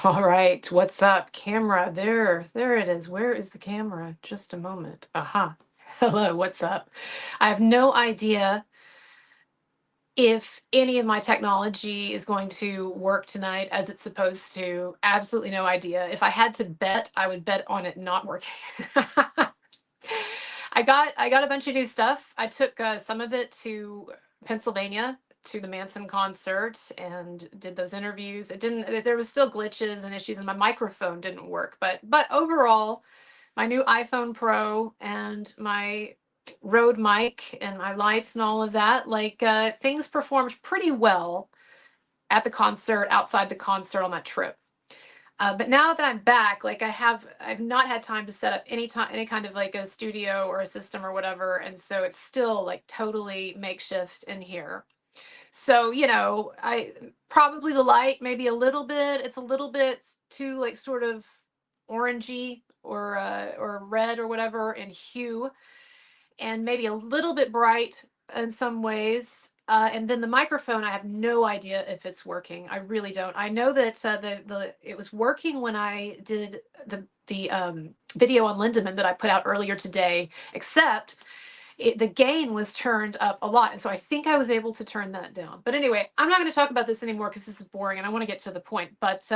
All right, what's up? Camera, there it is. Where is the camera? Just a moment. Aha. Hello, what's up? I have no idea if any of my technology is going to work tonight as it's supposed to. Absolutely no idea. If I had to bet, I would bet on it not working. I got a bunch of new stuff. I took some of it to Pennsylvania to the Manson concert and did those interviews. It didn't. There was still glitches and issues, and my microphone didn't work. But overall, my new iPhone Pro and my Rode mic and my lights and all of that, like things performed pretty well at the concert, outside the concert on that trip. But now that I'm back, like I've not had time to set up any kind of like a studio or a system or whatever, and so it's still like totally makeshift in here. So I probably the light maybe a little bit. It's a little bit too like sort of orangey or red or whatever in hue, and maybe a little bit bright in some ways. And then the microphone, I have no idea if it's working. I really don't. I know that the it was working when I did the video on Lindemann that I put out earlier today, except the gain was turned up a lot, and so I think I was able to turn that down. But anyway, I'm not going to talk about this anymore because this is boring, and I want to get to the point. But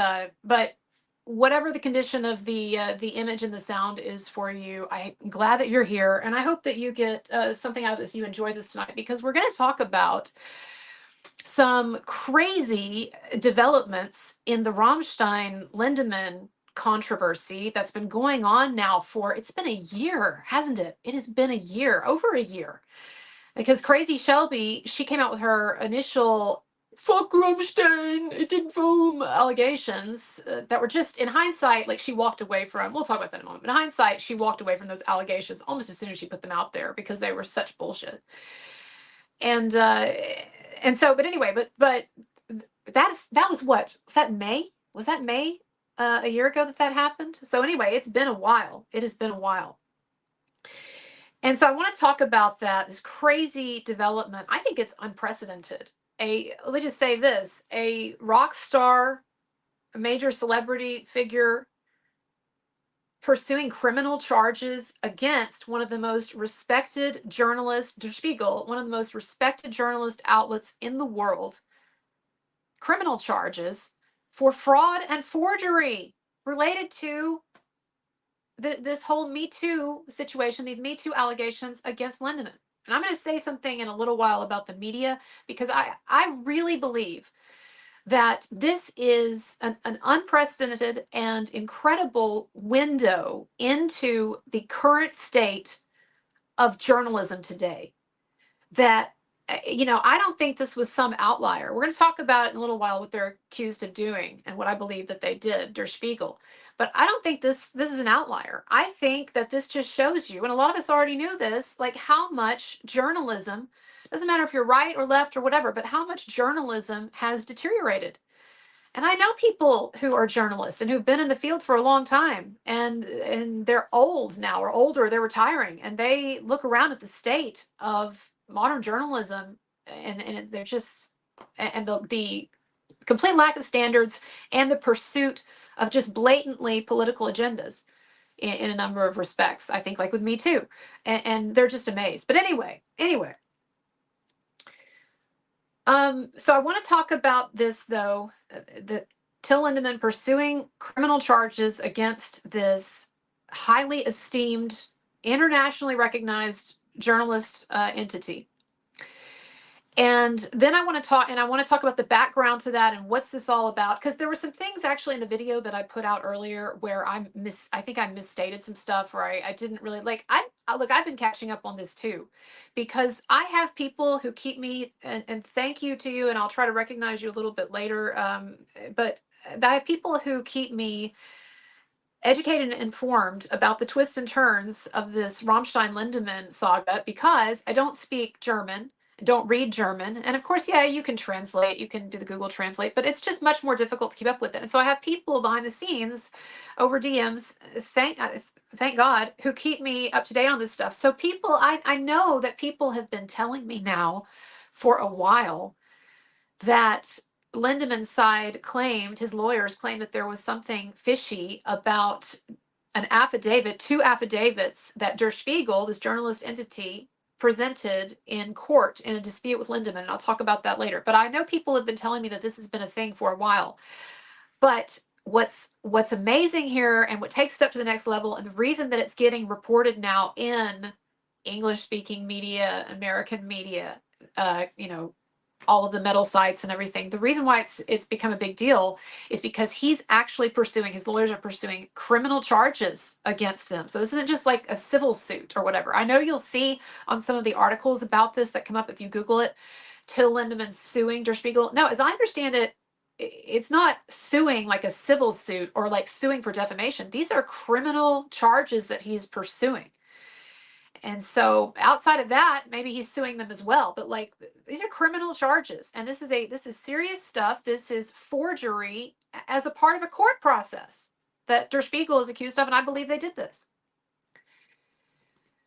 whatever the condition of the image and the sound is for you, I'm glad that you're here, and I hope that you get something out of this. You enjoy this tonight because we're going to talk about some crazy developments in the Rammstein Lindemann controversy that's been going on now for it's been a year, hasn't it? It has been a year, over a year. Because Crazy Shelby, she came out with her initial fuck Rammstein, it didn't foam allegations that were just in hindsight, like she walked away from. We'll talk about that in a moment. In hindsight, she walked away from those allegations almost as soon as she put them out there because they were such bullshit. And but anyway, but that was what was that May? Was that May a year ago that happened? So anyway, it's been a while. It has been a while. And so I want to talk about this crazy development. I think it's unprecedented. Let me just say this: a rock star, a major celebrity figure, pursuing criminal charges against one of the most respected journalists, Der Spiegel, one of the most respected journalist outlets in the world, criminal charges for fraud and forgery related to this whole MeToo situation, these MeToo allegations against Lindemann. And I'm going to say something in a little while about the media because I really believe that this is an unprecedented and incredible window into the current state of journalism today. That, I don't think this was some outlier. We're going to talk about in a little while what they're accused of doing and what I believe that they did, Der Spiegel. But I don't think this is an outlier. I think that this just shows you, and a lot of us already knew this, like how much journalism, doesn't matter if you're right or left or whatever, but how much journalism has deteriorated. And I know people who are journalists and who've been in the field for a long time, and they're old now or older, they're retiring, and they look around at the state of modern journalism, and they're just, and the complete lack of standards and the pursuit of just blatantly political agendas in a number of respects. I think like with MeToo, and they're just amazed. But anyway. So I want to talk about this though, the Till Lindemann pursuing criminal charges against this highly esteemed, internationally recognized journalist entity. And then I want to talk about the background to that and what's this all about, because there were some things actually in the video that I put out earlier where I think I misstated some stuff, or I didn't really like. I've been catching up on this too, because I have people who keep me, and thank you to you, and I'll try to recognize you a little bit later. But I have people who keep me educated and informed about the twists and turns of this Rammstein Lindemann saga, because I don't speak German, don't read German. And of course, yeah, you can translate, you can do the Google Translate, but it's just much more difficult to keep up with it. And so I have people behind the scenes over DMs, thank God, who keep me up to date on this stuff. So I know that people have been telling me now for a while that Lindemann's side claimed, his lawyers claimed that there was something fishy about an affidavit, 2 affidavits that Der Spiegel, this journalist entity, presented in court in a dispute with Lindemann. And I'll talk about that later. But I know people have been telling me that this has been a thing for a while. But what's amazing here and what takes it up to the next level, and the reason that it's getting reported now in English speaking media, American media, all of the metal sites and everything. The reason why it's become a big deal is because he's actually pursuing, his lawyers are pursuing criminal charges against them. So this isn't just like a civil suit or whatever. I know you'll see on some of the articles about this that come up if you Google it, Till Lindemann suing Der Spiegel. No, as I understand it, it's not suing like a civil suit or like suing for defamation. These are criminal charges that he's pursuing. And so outside of that, maybe he's suing them as well. But like these are criminal charges. And this is serious stuff. This is forgery as a part of a court process that Der Spiegel is accused of. And I believe they did this.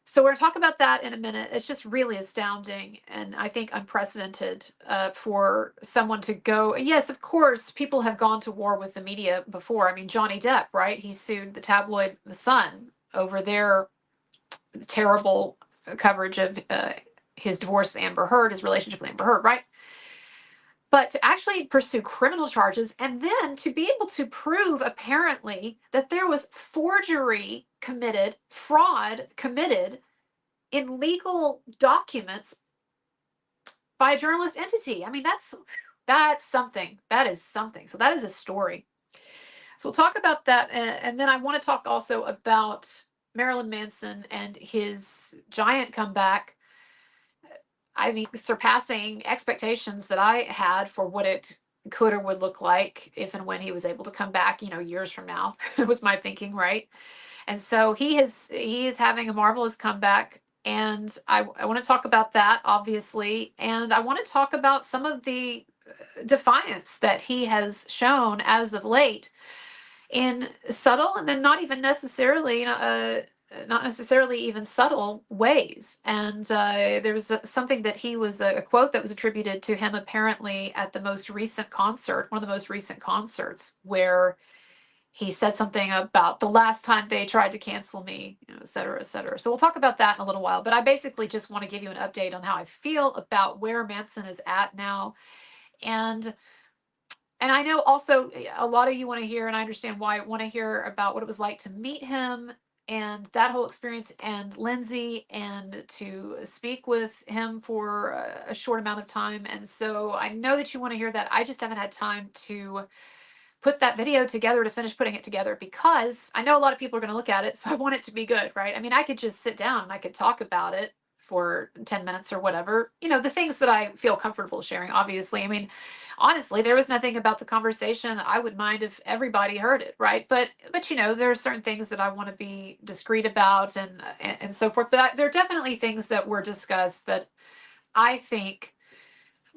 So we're going to talk about that in a minute. It's just really astounding and I think unprecedented for someone to go. Yes, of course, people have gone to war with the media before. I mean, Johnny Depp, right? He sued the tabloid The Sun over their terrible coverage of his divorce with Amber Heard, his relationship with Amber Heard, right? But to actually pursue criminal charges and then to be able to prove apparently that there was forgery committed, fraud committed in legal documents by a journalist entity. I mean, that's something. That is something. So that is a story. So we'll talk about that. And then I want to talk also about Marilyn Manson and his giant comeback. I mean, surpassing expectations that I had for what it could or would look like if and when he was able to come back, years from now, was my thinking, right? And so he is having a marvelous comeback. And I want to talk about that, obviously. And I want to talk about some of the defiance that he has shown as of late in subtle and then not even necessarily, not necessarily even subtle ways. And there was something that he was a quote that was attributed to him apparently at the most recent concert, one of the most recent concerts, where he said something about the last time they tried to cancel me, et cetera, et cetera. So we'll talk about that in a little while. But I basically just want to give you an update on how I feel about where Manson is at now. And I know also a lot of you want to hear, and I understand why, want to hear about what it was like to meet him and that whole experience, and Lindsay, and to speak with him for a short amount of time. And so I know that you want to hear that. I just haven't had time to put that video together, to finish putting it together, because I know a lot of people are going to look at it. So I want it to be good, right? I mean, I could just sit down and I could talk about it for 10 minutes or whatever, the things that I feel comfortable sharing, obviously. I mean, honestly, there was nothing about the conversation that I would mind if everybody heard it, right? But there are certain things that I want to be discreet about and so forth. But there are definitely things that were discussed that I think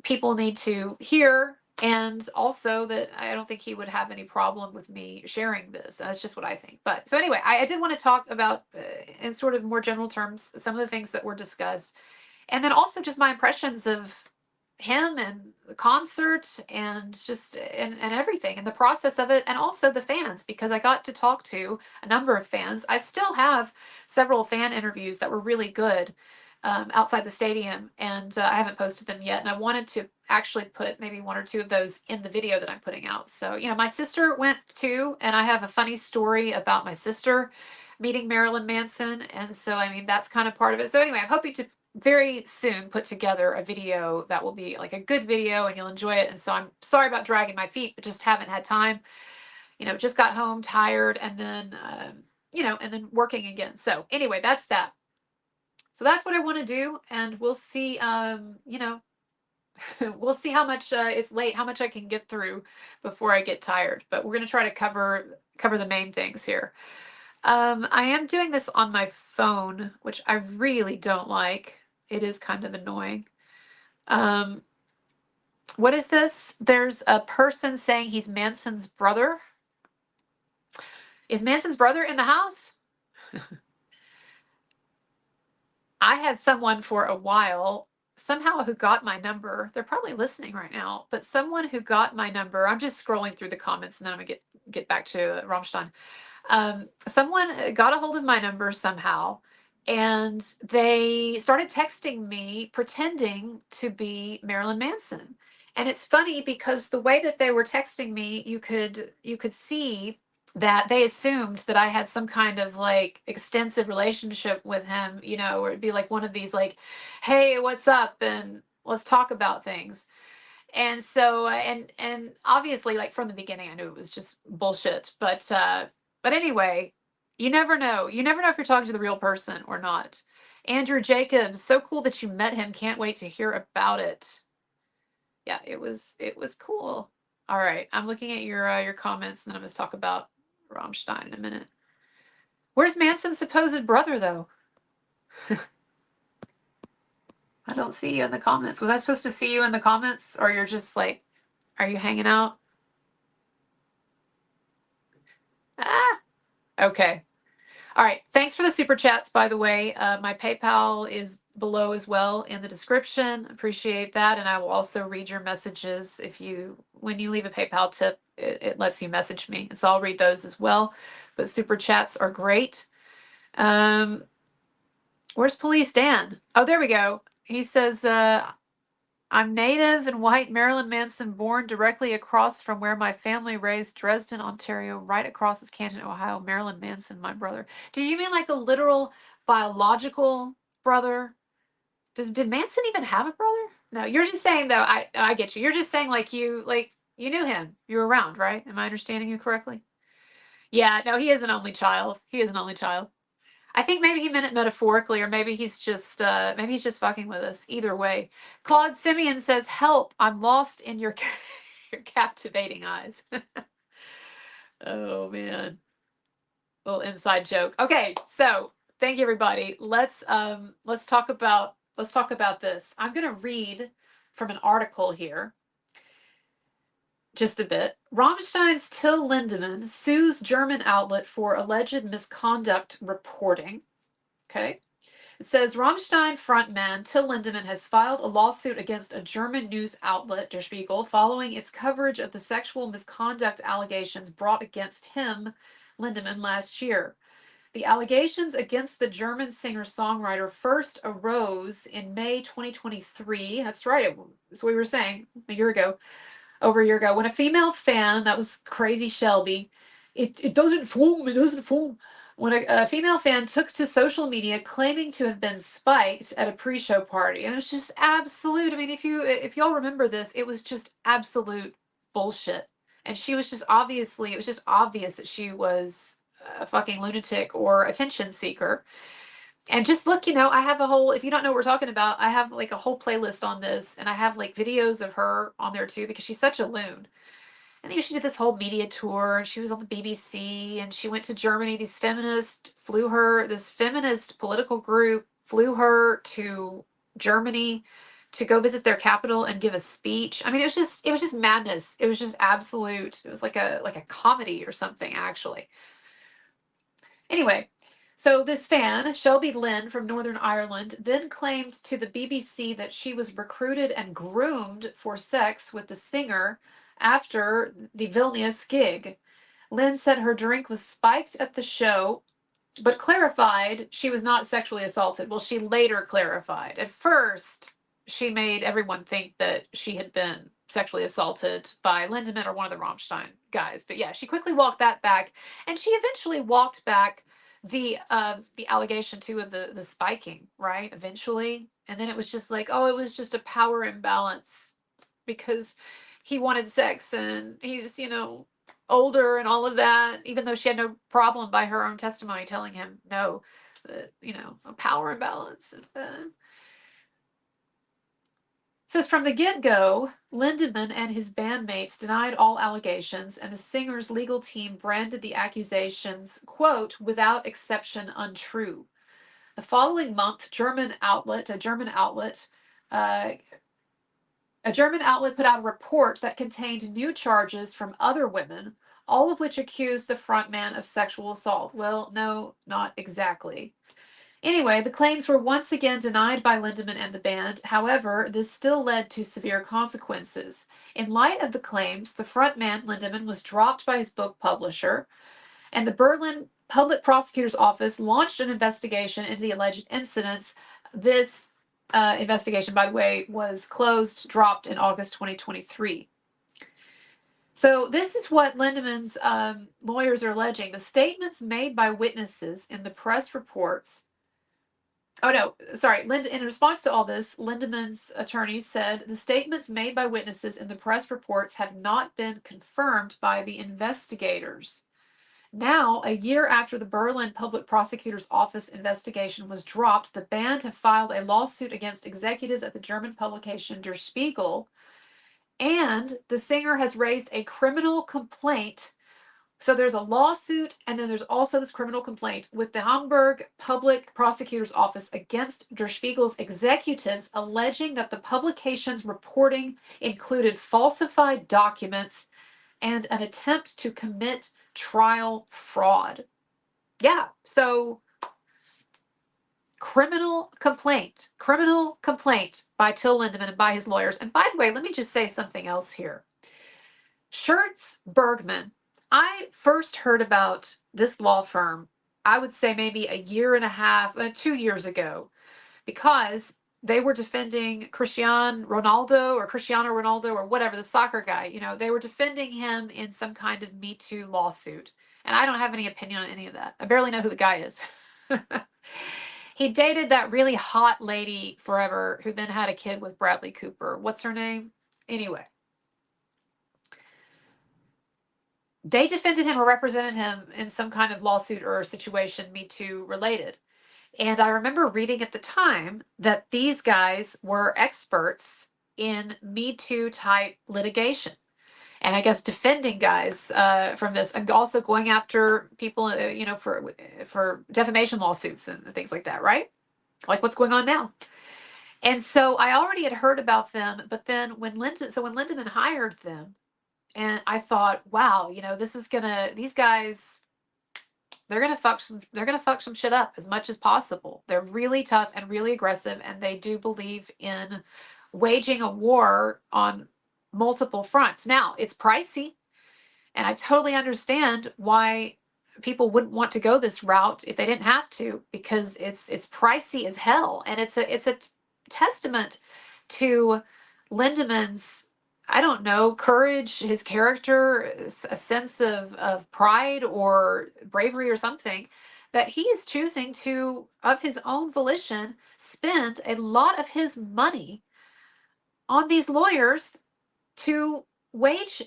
people need to hear, and also that I don't think he would have any problem with me sharing this. That's just what I think. But so anyway, I did want to talk about in sort of more general terms some of the things that were discussed, and then also just my impressions of him and the concert and just and everything and the process of it, and also the fans, because I got to talk to a number of fans. I still have several fan interviews that were really good outside the stadium, and I haven't posted them yet. And I wanted to actually put maybe 1 or 2 of those in the video that I'm putting out. So, my sister went too, and I have a funny story about my sister meeting Marilyn Manson. And so, I mean, that's kind of part of it. So anyway, I'm hoping to very soon put together a video that will be like a good video and you'll enjoy it. And so I'm sorry about dragging my feet, but just haven't had time. Just got home tired, and then, and then working again. So anyway, that's that. So that's what I want to do, and we'll see. We'll see how much it's late, how much I can get through before I get tired. But we're going to try to cover the main things here. I am doing this on my phone, which I really don't like. It is kind of annoying. What is this? There's a person saying he's Manson's brother. Is Manson's brother in the house? I had someone for a while somehow who got my number, they're probably listening right now, but someone who got my number, I'm just scrolling through the comments and then I'm gonna get back to Rammstein. Someone got a hold of my number somehow, and they started texting me pretending to be Marilyn Manson. And it's funny because the way that they were texting me, you could see that they assumed that I had some kind of like extensive relationship with him, or it'd be like one of these like, hey, what's up? And let's talk about things. And so and obviously like from the beginning I knew it was just bullshit. But anyway, you never know. You never know if you're talking to the real person or not. Andrew Jacobs, so cool that you met him. Can't wait to hear about it. Yeah, it was cool. All right, I'm looking at your comments, and then I'm going to talk about Rammstein in a minute. Where's Manson's supposed brother, though? I don't see you in the comments. Was I supposed to see you in the comments, or you're just like, are you hanging out? Ah, okay. All right. Thanks for the super chats, by the way. My PayPal is below as well in the description. Appreciate that. And I will also read your messages when you leave a PayPal tip, it lets you message me. And so I'll read those as well. But super chats are great. Where's Police Dan? Oh, there we go. He says, I'm native and white Marilyn Manson, born directly across from where my family raised, Dresden, Ontario, right across is Canton, Ohio. Marilyn Manson, my brother. Do you mean like a literal biological brother? Did Manson even have a brother? No, you're just saying though. I get you. You're just saying like you knew him. You were around, right? Am I understanding you correctly? Yeah. No, he is an only child. He is an only child. I think maybe he meant it metaphorically, or maybe he's just fucking with us. Either way, Claude Simeon says, "Help! I'm lost in your your captivating eyes." Oh man, little inside joke. Okay, so thank you everybody. Let's talk about this. I'm gonna read from an article here. Just a bit. Rammstein's Till Lindemann sues German outlet for alleged misconduct reporting. Okay. It says Rammstein frontman Till Lindemann has filed a lawsuit against a German news outlet, Der Spiegel, following its coverage of the sexual misconduct allegations brought against him, Lindemann, last year. The allegations against the German singer-songwriter first arose in May 2023. That's right. That's what we were saying over a year ago, when a female fan, that was Crazy Shelby, it doesn't fool. When a female fan took to social media claiming to have been spiked at a pre-show party, and it was just absolute. I mean, if y'all remember this, it was just absolute bullshit. And she was just it was just obvious that she was a fucking lunatic or attention seeker. And just look, I have a whole, if you don't know what we're talking about, I have like a whole playlist on this, and I have like videos of her on there too, because she's such a loon. And she did this whole media tour, and she was on the BBC, and she went to Germany. This feminist political group flew her to Germany to go visit their capital and give a speech. I mean, it was just madness. It was just absolute. It was like a comedy or something, actually. Anyway, so this fan, Shelby Lynn from Northern Ireland, then claimed to the BBC that she was recruited and groomed for sex with the singer after the Vilnius gig. Lynn said her drink was spiked at the show, but clarified she was not sexually assaulted. Well, she later clarified. At first, she made everyone think that she had been sexually assaulted by Lindemann or one of the Rammstein guys. But yeah, she quickly walked that back, and she eventually walked back the allegation too of the spiking, right? Eventually. And then it was just like, oh, it was just a power imbalance because he wanted sex and he was, older and all of that, even though she had no problem by her own testimony telling him no, a power imbalance. Says from the get-go, Lindemann and his bandmates denied all allegations, and the singer's legal team branded the accusations, quote, without exception untrue. The following month, a German outlet put out a report that contained new charges from other women, all of which accused the frontman of sexual assault. Well, no, not exactly. Anyway, the claims were once again denied by Lindemann and the band. However, this still led to severe consequences. In light of the claims, the frontman, Lindemann, was dropped by his book publisher, and the Berlin Public Prosecutor's Office launched an investigation into the alleged incidents. This investigation, by the way, was dropped in August 2023. So this is what Lindemann's lawyers are alleging. The statements made by witnesses in the press reports. Oh, no, sorry. In response to all this, Lindemann's attorneys said the statements made by witnesses in the press reports have not been confirmed by the investigators. Now, a year after the Berlin Public Prosecutor's Office investigation was dropped, the band have filed a lawsuit against executives at the German publication Der Spiegel, and the singer has raised a criminal complaint. So there's a lawsuit, and then there's also this criminal complaint with the Hamburg Public Prosecutor's Office against Der Spiegel's executives, alleging that the publication's reporting included falsified documents and an attempt to commit trial fraud. Yeah, so criminal complaint by Till Lindemann and by his lawyers. And by the way, let me just say something else here. Schertz Bergman, I first heard about this law firm, I would say maybe a year and a half, 2 years ago, because they were defending Cristiano Ronaldo or whatever, the soccer guy. You know, they were defending him in some kind of MeToo lawsuit. And I don't have any opinion on any of that. I barely know who the guy is. He dated that really hot lady forever who then had a kid with Bradley Cooper. What's her name? Anyway. They defended him or represented him in some kind of lawsuit or situation, MeToo related. And I remember reading at the time that these guys were experts in MeToo type litigation. And I guess defending guys from this, and also going after people, for defamation lawsuits and things like that, right? Like what's going on now. And so I already had heard about them, but then when Lindemann hired them, and I thought, wow, these guys, they're gonna fuck some shit up as much as possible. They're really tough and really aggressive, and they do believe in waging a war on multiple fronts. Now, it's pricey, and I totally understand why people wouldn't want to go this route if they didn't have to, because it's pricey as hell, and it's a testament to Lindemann's, I don't know, courage, his character, a sense of pride or bravery or something, that he is choosing to, of his own volition, spend a lot of his money on these lawyers to wage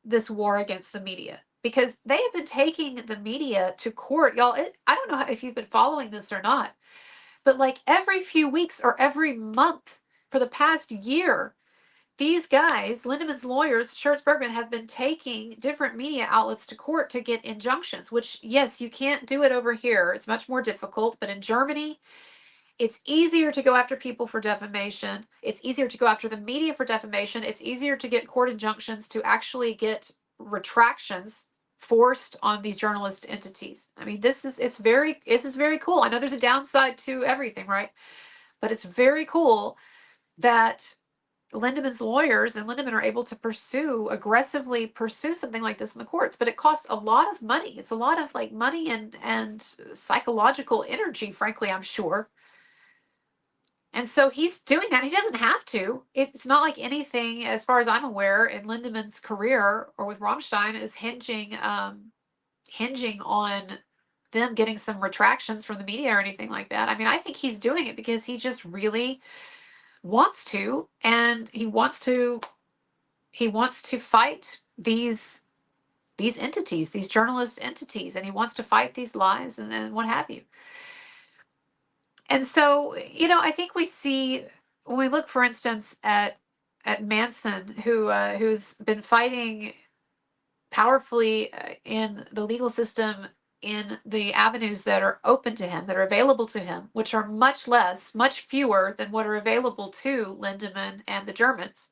this war against the media, because they have been taking the media to court. Y'all, I don't know if you've been following this or not, but like every few weeks or every month for the past year, these guys, Lindemann's lawyers, Schertz Bergman, have been taking different media outlets to court to get injunctions, which, yes, you can't do it over here. It's much more difficult. But in Germany, it's easier to go after people for defamation. It's easier to go after the media for defamation. It's easier to get court injunctions to actually get retractions forced on these journalist entities. I mean, this is very cool. I know there's a downside to everything, right? But it's very cool that Lindemann's lawyers and Lindemann are able to aggressively pursue something like this in the courts, but it costs a lot of money. It's a lot of money and psychological energy, frankly, I'm sure. And so he's doing that. He doesn't have to. It's not like anything, as far as I'm aware, in Lindemann's career or with Rammstein is hinging on them getting some retractions from the media or anything like that. I mean, I think he's doing it because he just really wants to, and he wants to fight these entities, these journalist entities, and he wants to fight these lies and what have you. And so, I think we see, when we look, for instance, at Manson, who's been fighting powerfully in the legal system, in the avenues that are open to him, that are available to him, which are much fewer than what are available to Lindemann and the Germans.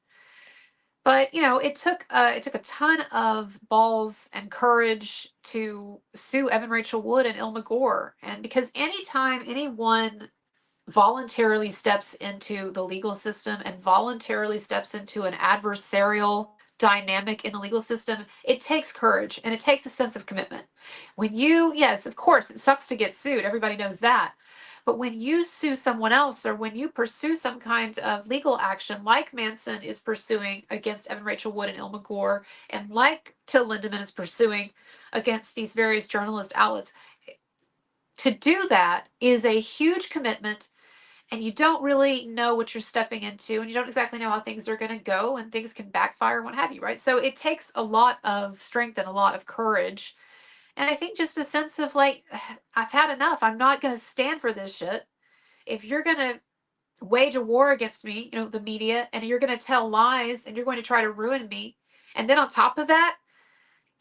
But it took a ton of balls and courage to sue Evan Rachel Wood and Ilma Gore. And because anytime anyone voluntarily steps into the legal system and voluntarily steps into an adversarial dynamic in the legal system, it takes courage and it takes a sense of commitment. Yes, of course, it sucks to get sued. Everybody knows that. But when you sue someone else or when you pursue some kind of legal action like Manson is pursuing against Evan Rachel Wood and Ilma Gore, and like Till Lindemann is pursuing against these various journalist outlets, to do that is a huge commitment, and you don't really know what you're stepping into, and you don't exactly know how things are going to go, and things can backfire and what have you, right? So it takes a lot of strength and a lot of courage. And I think just a sense of like, I've had enough. I'm not going to stand for this shit. If you're going to wage a war against me, the media, and you're going to tell lies and you're going to try to ruin me, and then on top of that,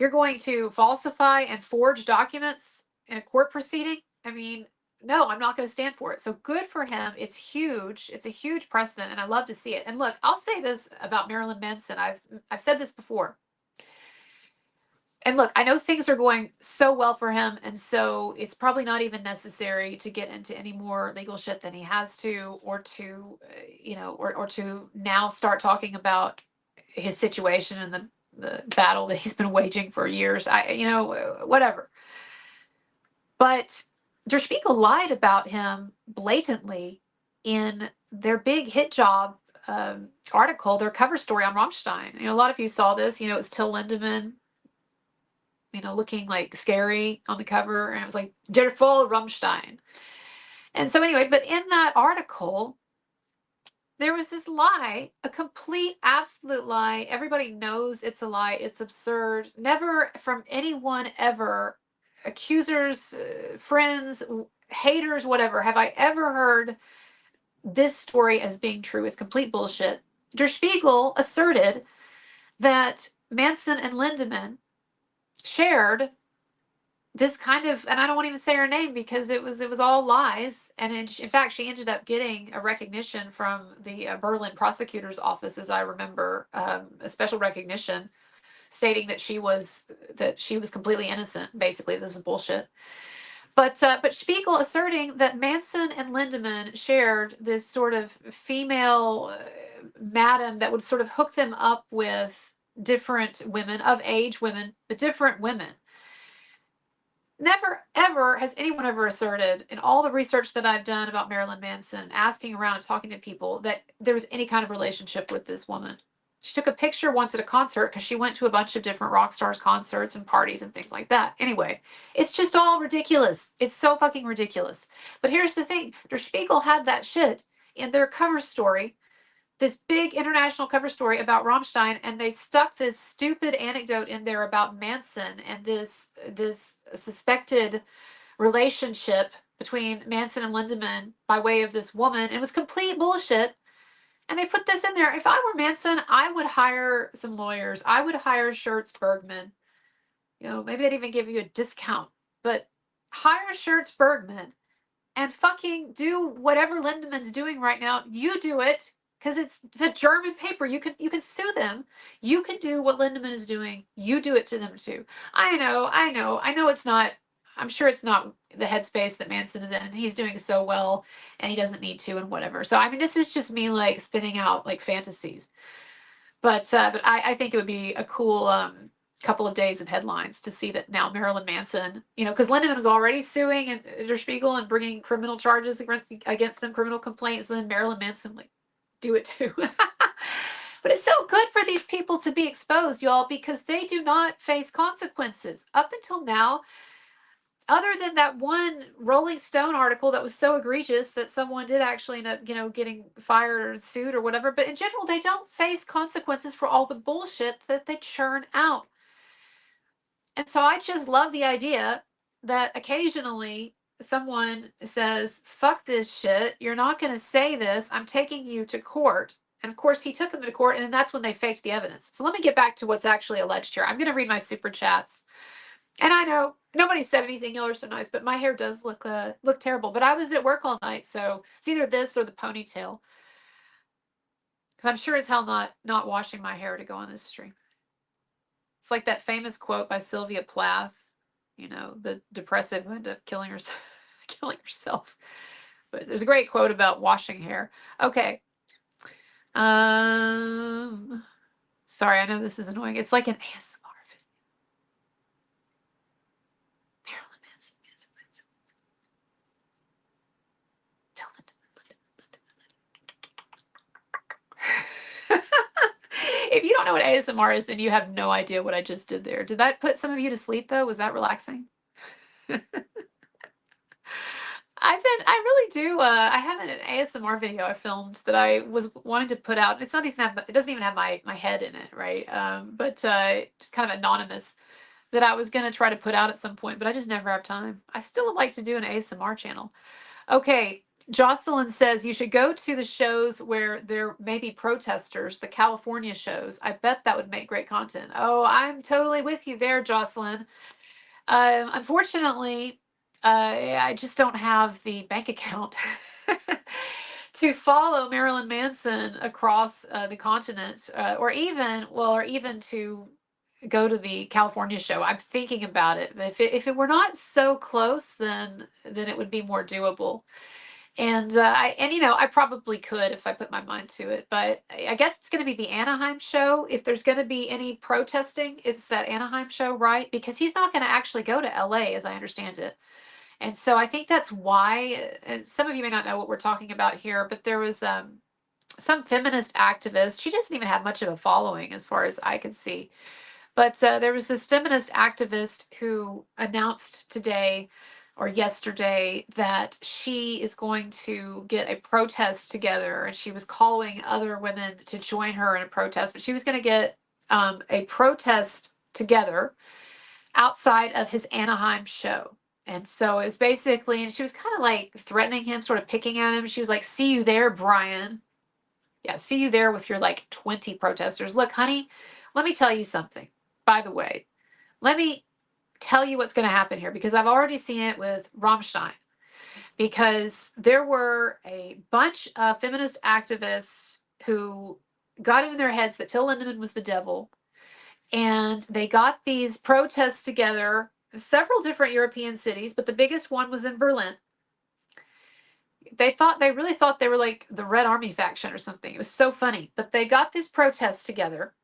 you're going to falsify and forge documents in a court proceeding. I mean, no, I'm not going to stand for it. So good for him. It's huge. It's a huge precedent, and I love to see it. And look, I'll say this about Marilyn Manson. I've said this before. And look, I know things are going so well for him, and so it's probably not even necessary to get into any more legal shit than he has to, or to, or to now start talking about his situation and the battle that he's been waging for years. Whatever. But Der Spiegel lied about him blatantly in their big hit job article, their cover story on Rammstein. A lot of you saw this. It's Till Lindemann, looking like scary on the cover, and it was like Der Fall Rammstein. And so anyway, but in that article, there was this lie, a complete, absolute lie. Everybody knows it's a lie. It's absurd. Never from anyone ever, accusers, friends, haters, whatever, have I ever heard this story as being true. It's complete bullshit. Der Spiegel asserted that Manson and Lindemann shared this kind of, and I don't want to even say her name because it was all lies. And in fact, she ended up getting a recognition from the Berlin prosecutor's office, as I remember, a special recognition stating that she was completely innocent. Basically, this is bullshit. But Spiegel asserting that Manson and Lindemann shared this sort of female madam that would sort of hook them up with different women, of age women, but different women. Never, ever has anyone ever asserted, in all the research that I've done about Marilyn Manson, asking around and talking to people, that there was any kind of relationship with this woman. She took a picture once at a concert because she went to a bunch of different rock stars' concerts and parties and things like that. Anyway, it's just all ridiculous. It's so fucking ridiculous. But here's the thing. Der Spiegel had that shit in their cover story, this big international cover story about Rammstein, and they stuck this stupid anecdote in there about Manson and this suspected relationship between Manson and Lindemann by way of this woman. It was complete bullshit. And they put this in there. If I were Manson, I would hire some lawyers. I would hire Schertz Bergman. Maybe they'd even give you a discount. But hire Schertz Bergman and fucking do whatever Lindemann's doing right now. You do it, because it's a German paper. You can sue them. You can do what Lindemann is doing. You do it to them too. I know it's not. I'm sure it's not the headspace that Manson is in, and he's doing so well, and he doesn't need to, and whatever. So I mean, this is just me like spinning out like fantasies. But I think it would be a cool couple of days of headlines to see that now Marilyn Manson, because Lindemann was already suing and Der Spiegel and bringing criminal charges against them, criminal complaints. And then Marilyn Manson like do it too. But it's so good for these people to be exposed, y'all, because they do not face consequences up until now. Other than that one Rolling Stone article that was so egregious that someone did actually end up, getting fired or sued or whatever. But in general, they don't face consequences for all the bullshit that they churn out. And so I just love the idea that occasionally someone says, fuck this shit. You're not going to say this. I'm taking you to court. And of course, he took them to court, and then that's when they faked the evidence. So let me get back to what's actually alleged here. I'm going to read my super chats. And I know nobody said anything, y'all are so nice, but my hair does look terrible. But I was at work all night, so it's either this or the ponytail. 'Cause I'm sure as hell not washing my hair to go on this stream. It's like that famous quote by Sylvia Plath, you know, the depressive who ended up killing herself. Killing herself. But there's a great quote about washing hair. Okay. Sorry, I know this is annoying. It's like an ASMR video. Marilyn Manson. Tell Lindemann. If you don't know what ASMR is, then you have no idea what I just did there. Did that put some of you to sleep though? Was that relaxing? I really do. I have an ASMR video I filmed that I was wanting to put out. It doesn't even have my head in it, right? But just kind of anonymous, that I was gonna try to put out at some point, but I just never have time. I still would like to do an ASMR channel. Okay, Jocelyn says you should go to the shows where there may be protesters, the California shows. I bet that would make great content. Oh, I'm totally with you there, Jocelyn. Unfortunately, I just don't have the bank account to follow Marilyn Manson across the continent, or even to go to the California show. I'm thinking about it. If it were not so close, then it would be more doable. And I probably could if I put my mind to it. But I guess it's going to be the Anaheim show. If there's going to be any protesting, it's that Anaheim show, right? Because he's not going to actually go to LA, as I understand it. And so I think that's why. Some of you may not know what we're talking about here, but there was some feminist activist. She doesn't even have much of a following, as far as I could see. But there was this feminist activist who announced today or yesterday that she is going to get a protest together, and she was calling other women to join her in a protest, but she was going to get a protest together outside of his Anaheim show. And so it was basically, and she was kind of like threatening him, sort of picking at him. She was like, "See you there, Brian. Yeah, see you there with your like 20 protesters. Look, honey, let me tell you something. By the way, let me tell you what's going to happen here, because I've already seen it with Rammstein. Because there were a bunch of feminist activists who got it in their heads that Till Lindemann was the devil, and they got these protests together, several different European cities, but the biggest one was in Berlin. They really thought they were like the Red Army faction or something. It was so funny. But they got these protests together,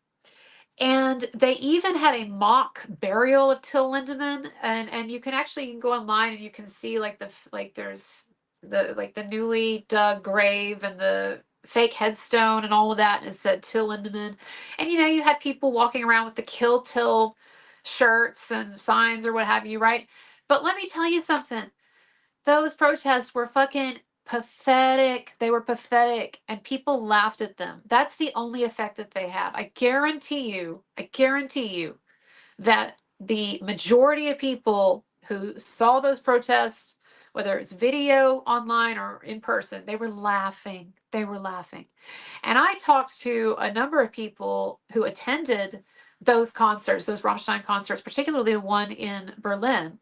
and they even had a mock burial of Till Lindemann, and you can go online and you can see there's the newly dug grave and the fake headstone and all of that, and it said Till Lindemann. And you had people walking around with the Kill Till shirts and signs or what have you, right? But let me tell you something. Those protests were fucking pathetic. They were pathetic, and people laughed at them. That's the only effect that they have. I guarantee you that the majority of people who saw those protests, whether it's video online or in person, they were laughing. They were laughing. And I talked to a number of people who attended those concerts, those Rammstein concerts, particularly the one in Berlin,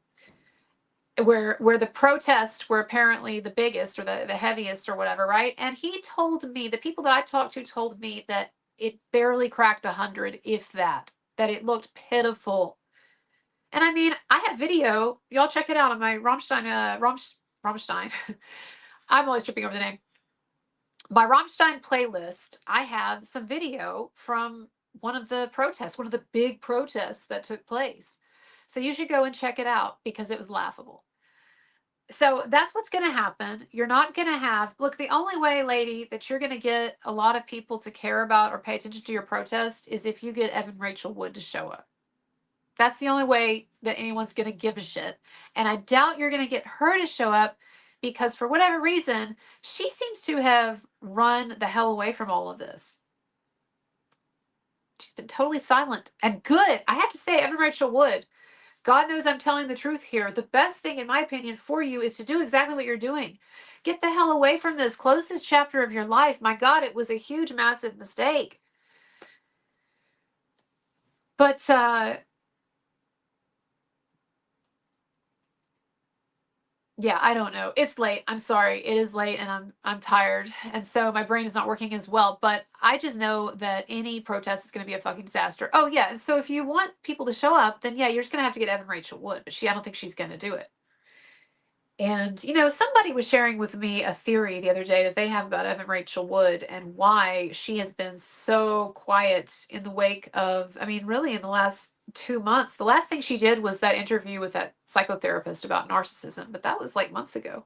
where the protests were apparently the biggest or the heaviest or whatever, right? And he told me, the people that I talked to told me that it barely cracked 100, if that it looked pitiful. And I mean, I have video. Y'all check it out on my Rammstein. I'm always tripping over the name. My Rammstein playlist, I have some video from one of the protests, one of the big protests that took place. So you should go and check it out, because it was laughable. So that's what's going to happen. You're not going to have, look, the only way, lady, that you're going to get a lot of people to care about or pay attention to your protest is if you get Evan Rachel Wood to show up. That's the only way that anyone's going to give a shit. And I doubt you're going to get her to show up, because for whatever reason, she seems to have run the hell away from all of this. She's been totally silent and good. I have to say, Evan Rachel Wood, God knows I'm telling the truth here. The best thing, in my opinion, for you is to do exactly what you're doing. Get the hell away from this. Close this chapter of your life. My God, it was a huge, massive mistake. But Yeah, I don't know. It's late. I'm sorry. It is late and I'm tired. And so my brain is not working as well, but I just know that any protest is going to be a fucking disaster. Oh yeah, and so if you want people to show up, then yeah, you're just going to have to get Evan Rachel Wood, but I don't think she's going to do it. And somebody was sharing with me a theory the other day that they have about Evan Rachel Wood and why she has been so quiet in the wake of, I mean, really in the last 2 months. The last thing she did was that interview with that psychotherapist about narcissism, but that was like months ago.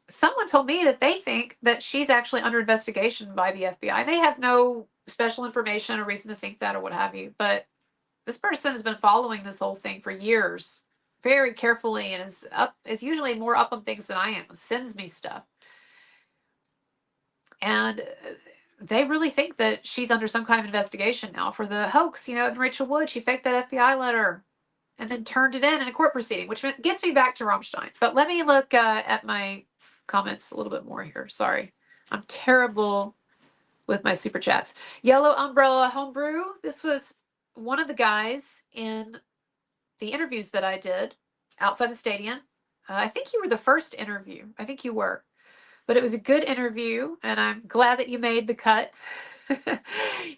Someone told me that they think that she's actually under investigation by the FBI. They have no special information or reason to think that or what have you, but this person has been following this whole thing for years very carefully and is usually more up on things than I am. Sends me stuff. And they really think that she's under some kind of investigation now for the hoax. Rachel Wood, she faked that FBI letter and then turned it in a court proceeding, which gets me back to Rammstein. But let me look at my comments a little bit more here. Sorry. I'm terrible with my super chats. Yellow Umbrella Homebrew. This was one of the guys in the interviews that I did outside the stadium. I think you were the first interview. I think you were. But it was a good interview, and I'm glad that you made the cut.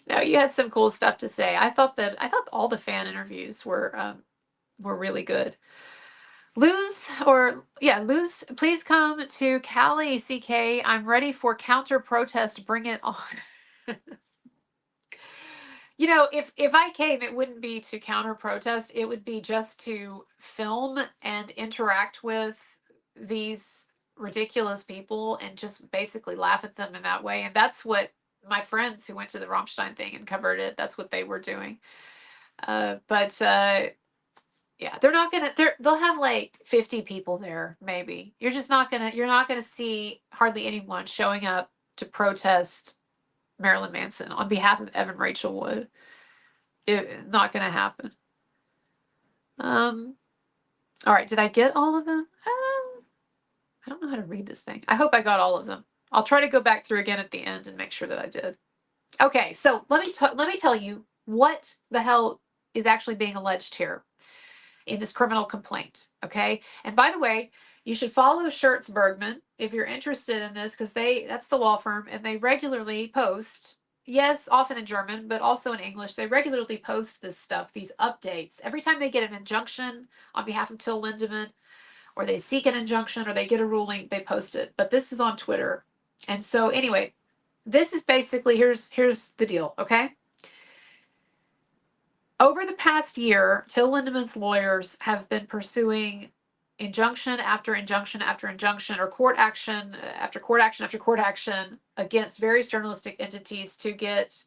No, you had some cool stuff to say. I thought all the fan interviews were really good. Luz, please come to Cali, CK. I'm ready for counter protest. Bring it on. If I came, it wouldn't be to counter protest. It would be just to film and interact with these ridiculous people and just basically laugh at them in that way. And that's what my friends who went to the Rammstein thing and covered it, that's what they were doing. Yeah, they'll have like 50 people there, maybe. You're not gonna see hardly anyone showing up to protest Marilyn Manson on behalf of Evan Rachel Wood. Not gonna happen. All right, did I get all of them? I don't know how to read this thing. I hope I got all of them. I'll try to go back through again at the end and make sure that I did. Okay, so let me tell you what the hell is actually being alleged here in this criminal complaint. Okay, and by the way, you should follow Schertz Bergman if you're interested in this, because that's the law firm, and they regularly post. Yes, often in German, but also in English. They regularly post this stuff, these updates. Every time they get an injunction on behalf of Till Lindemann, or they seek an injunction, or they get a ruling, they post it. But this is on Twitter. And so anyway, this is basically, here's the deal, okay? Over the past year, Till Lindemann's lawyers have been pursuing injunction after injunction after injunction, or court action after court action after court action against various journalistic entities to get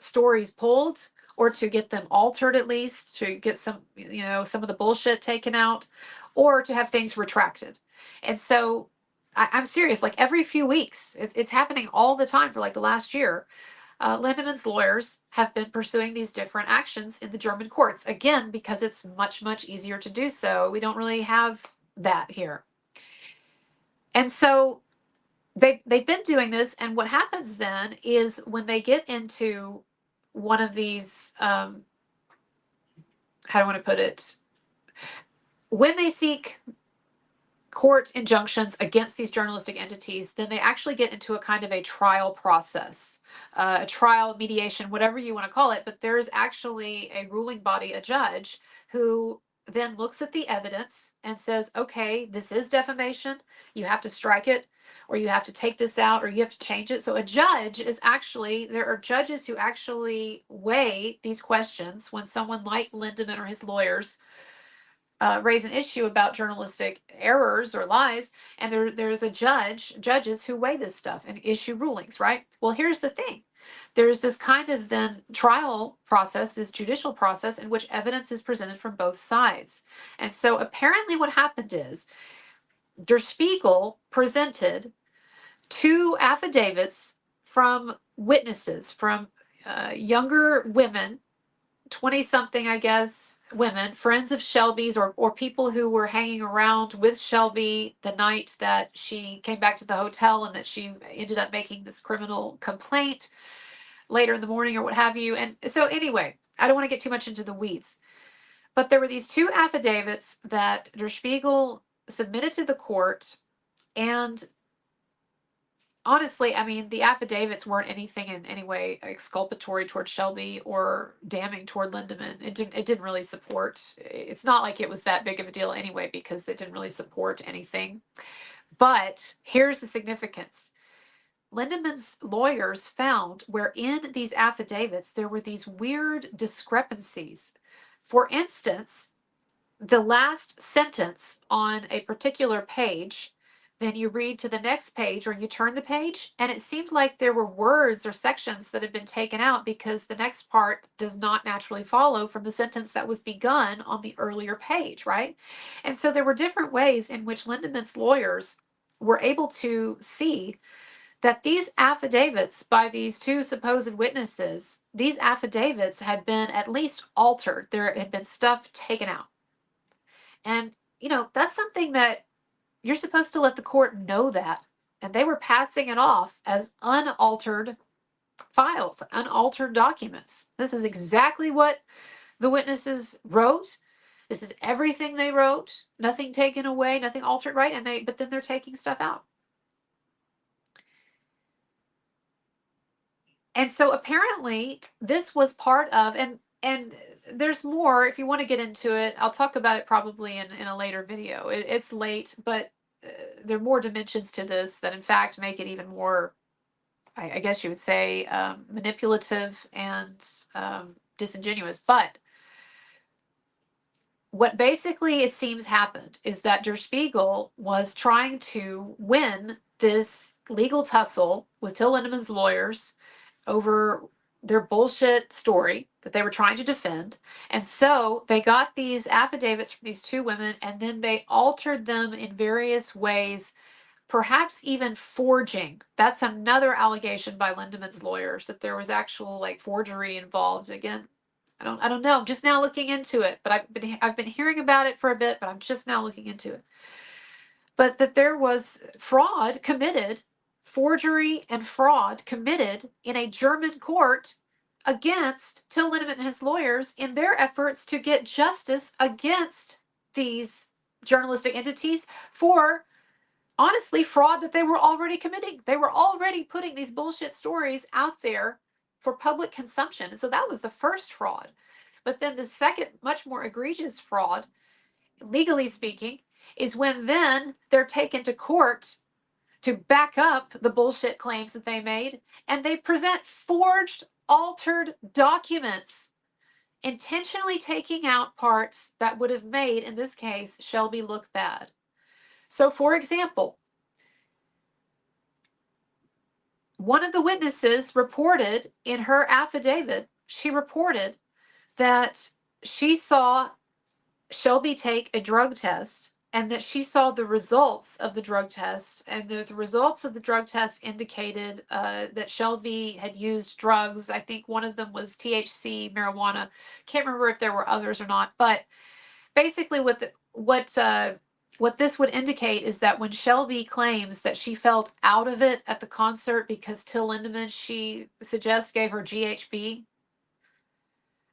stories pulled, or to get them altered, at least to get some of the bullshit taken out, or to have things retracted. And so I'm serious, like every few weeks, it's happening all the time for like the last year. Lindemann's lawyers have been pursuing these different actions in the German courts, again, because it's much, much easier to do so. We don't really have that here. And so they've been doing this, and what happens then is when they get into one of these, how do I want to put it? When they seek court injunctions against these journalistic entities, then they actually get into a kind of a trial process, a trial, mediation, whatever you want to call it. But there's actually a ruling body, a judge, who then looks at the evidence and says, okay, this is defamation. You have to strike it, or you have to take this out, or you have to change it. So a judge is actually, there are judges who actually weigh these questions when someone like Lindemann or his lawyers raise an issue about journalistic errors or lies, and there's judges who weigh this stuff and issue rulings, right? Well, here's the thing. There's this kind of then trial process, this judicial process, in which evidence is presented from both sides. And so apparently what happened is Der Spiegel presented 2 affidavits from witnesses, from younger women, 20-something, I guess, women, friends of Shelby's, or people who were hanging around with Shelby the night that she came back to the hotel and that she ended up making this criminal complaint later in the morning or what have you. And so anyway, I don't want to get too much into the weeds, but there were these 2 affidavits that Der Spiegel submitted to the court, and honestly, I mean, the affidavits weren't anything in any way exculpatory toward Shelby or damning toward Lindemann. It didn't really support. It's not like it was that big of a deal anyway, because it didn't really support anything. But here's the significance. Lindemann's lawyers found where in these affidavits there were these weird discrepancies. For instance, the last sentence on a particular page, then you read to the next page or you turn the page, and it seemed like there were words or sections that had been taken out because the next part does not naturally follow from the sentence that was begun on the earlier page, right? And so there were different ways in which Lindemann's lawyers were able to see that these affidavits by these two supposed witnesses, these affidavits had been at least altered. There had been stuff taken out. And, that's something that you're supposed to let the court know that. And they were passing it off as unaltered files, unaltered documents. This is exactly what the witnesses wrote. This is everything they wrote. Nothing taken away, nothing altered, right? But then they're taking stuff out. And so apparently this was part of, and there's more. If you want to get into it, I'll talk about it probably in a later video. It's late, but there are more dimensions to this that in fact make it even more, I guess you would say, manipulative and disingenuous. But what basically it seems happened is that Der Spiegel was trying to win this legal tussle with Till Lindemann's lawyers over their bullshit story that they were trying to defend. And so they got these affidavits from these two women, and then they altered them in various ways, perhaps even forging. That's another allegation by Lindemann's lawyers, that there was actual like forgery involved. Again, I don't know. I'm just now looking into it, but I've been hearing about it for a bit, but I'm just now looking into it. But that there was fraud committed, forgery and fraud committed in a German court against Till Lindemann and his lawyers in their efforts to get justice against these journalistic entities for, honestly, fraud that they were already committing. They were already putting these bullshit stories out there for public consumption. And so that was the first fraud. But then the second, much more egregious fraud, legally speaking, is when then they're taken to court to back up the bullshit claims that they made, and they present forged, altered documents, intentionally taking out parts that would have made, in this case, Shelby look bad. So, for example, one of the witnesses reported in her affidavit, she reported that she saw Shelby take a drug test, and that she saw the results of the drug test, and the results of the drug test indicated that Shelby had used drugs. I think one of them was THC, marijuana. Can't remember if there were others or not, but basically what this would indicate is that when Shelby claims that she felt out of it at the concert because Till Lindemann, she suggests, gave her GHB.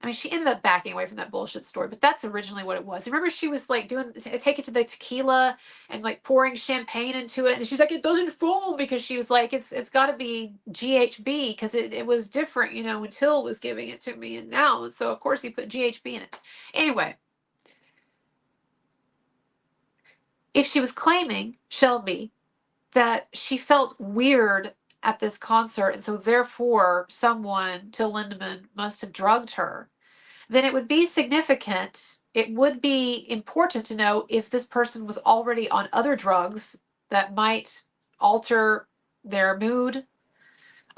I mean, she ended up backing away from that bullshit story, but that's originally what it was. Remember, she was like take it to the tequila and like pouring champagne into it, and she's like, it doesn't foam, because she was like, it's got to be GHB because it was different, when Till was giving it to me, and now, so of course he put GHB in it. Anyway, if she was claiming, Shelby, that she felt weird at this concert, and so therefore someone, Till Lindemann, must have drugged her, then it would be significant. It would be important to know if this person was already on other drugs that might alter their mood,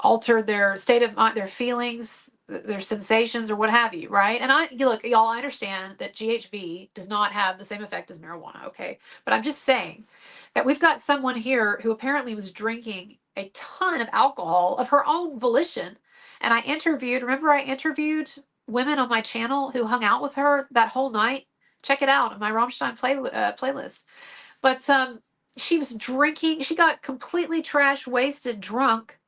alter their state of mind, their feelings, their sensations, or what have you, right? And look, y'all, I understand that GHB does not have the same effect as marijuana, okay? But I'm just saying that we've got someone here who apparently was drinking a ton of alcohol of her own volition. And I interviewed women on my channel who hung out with her that whole night. Check it out on my Rammstein playlist. But she was drinking. She got completely trash wasted, drunk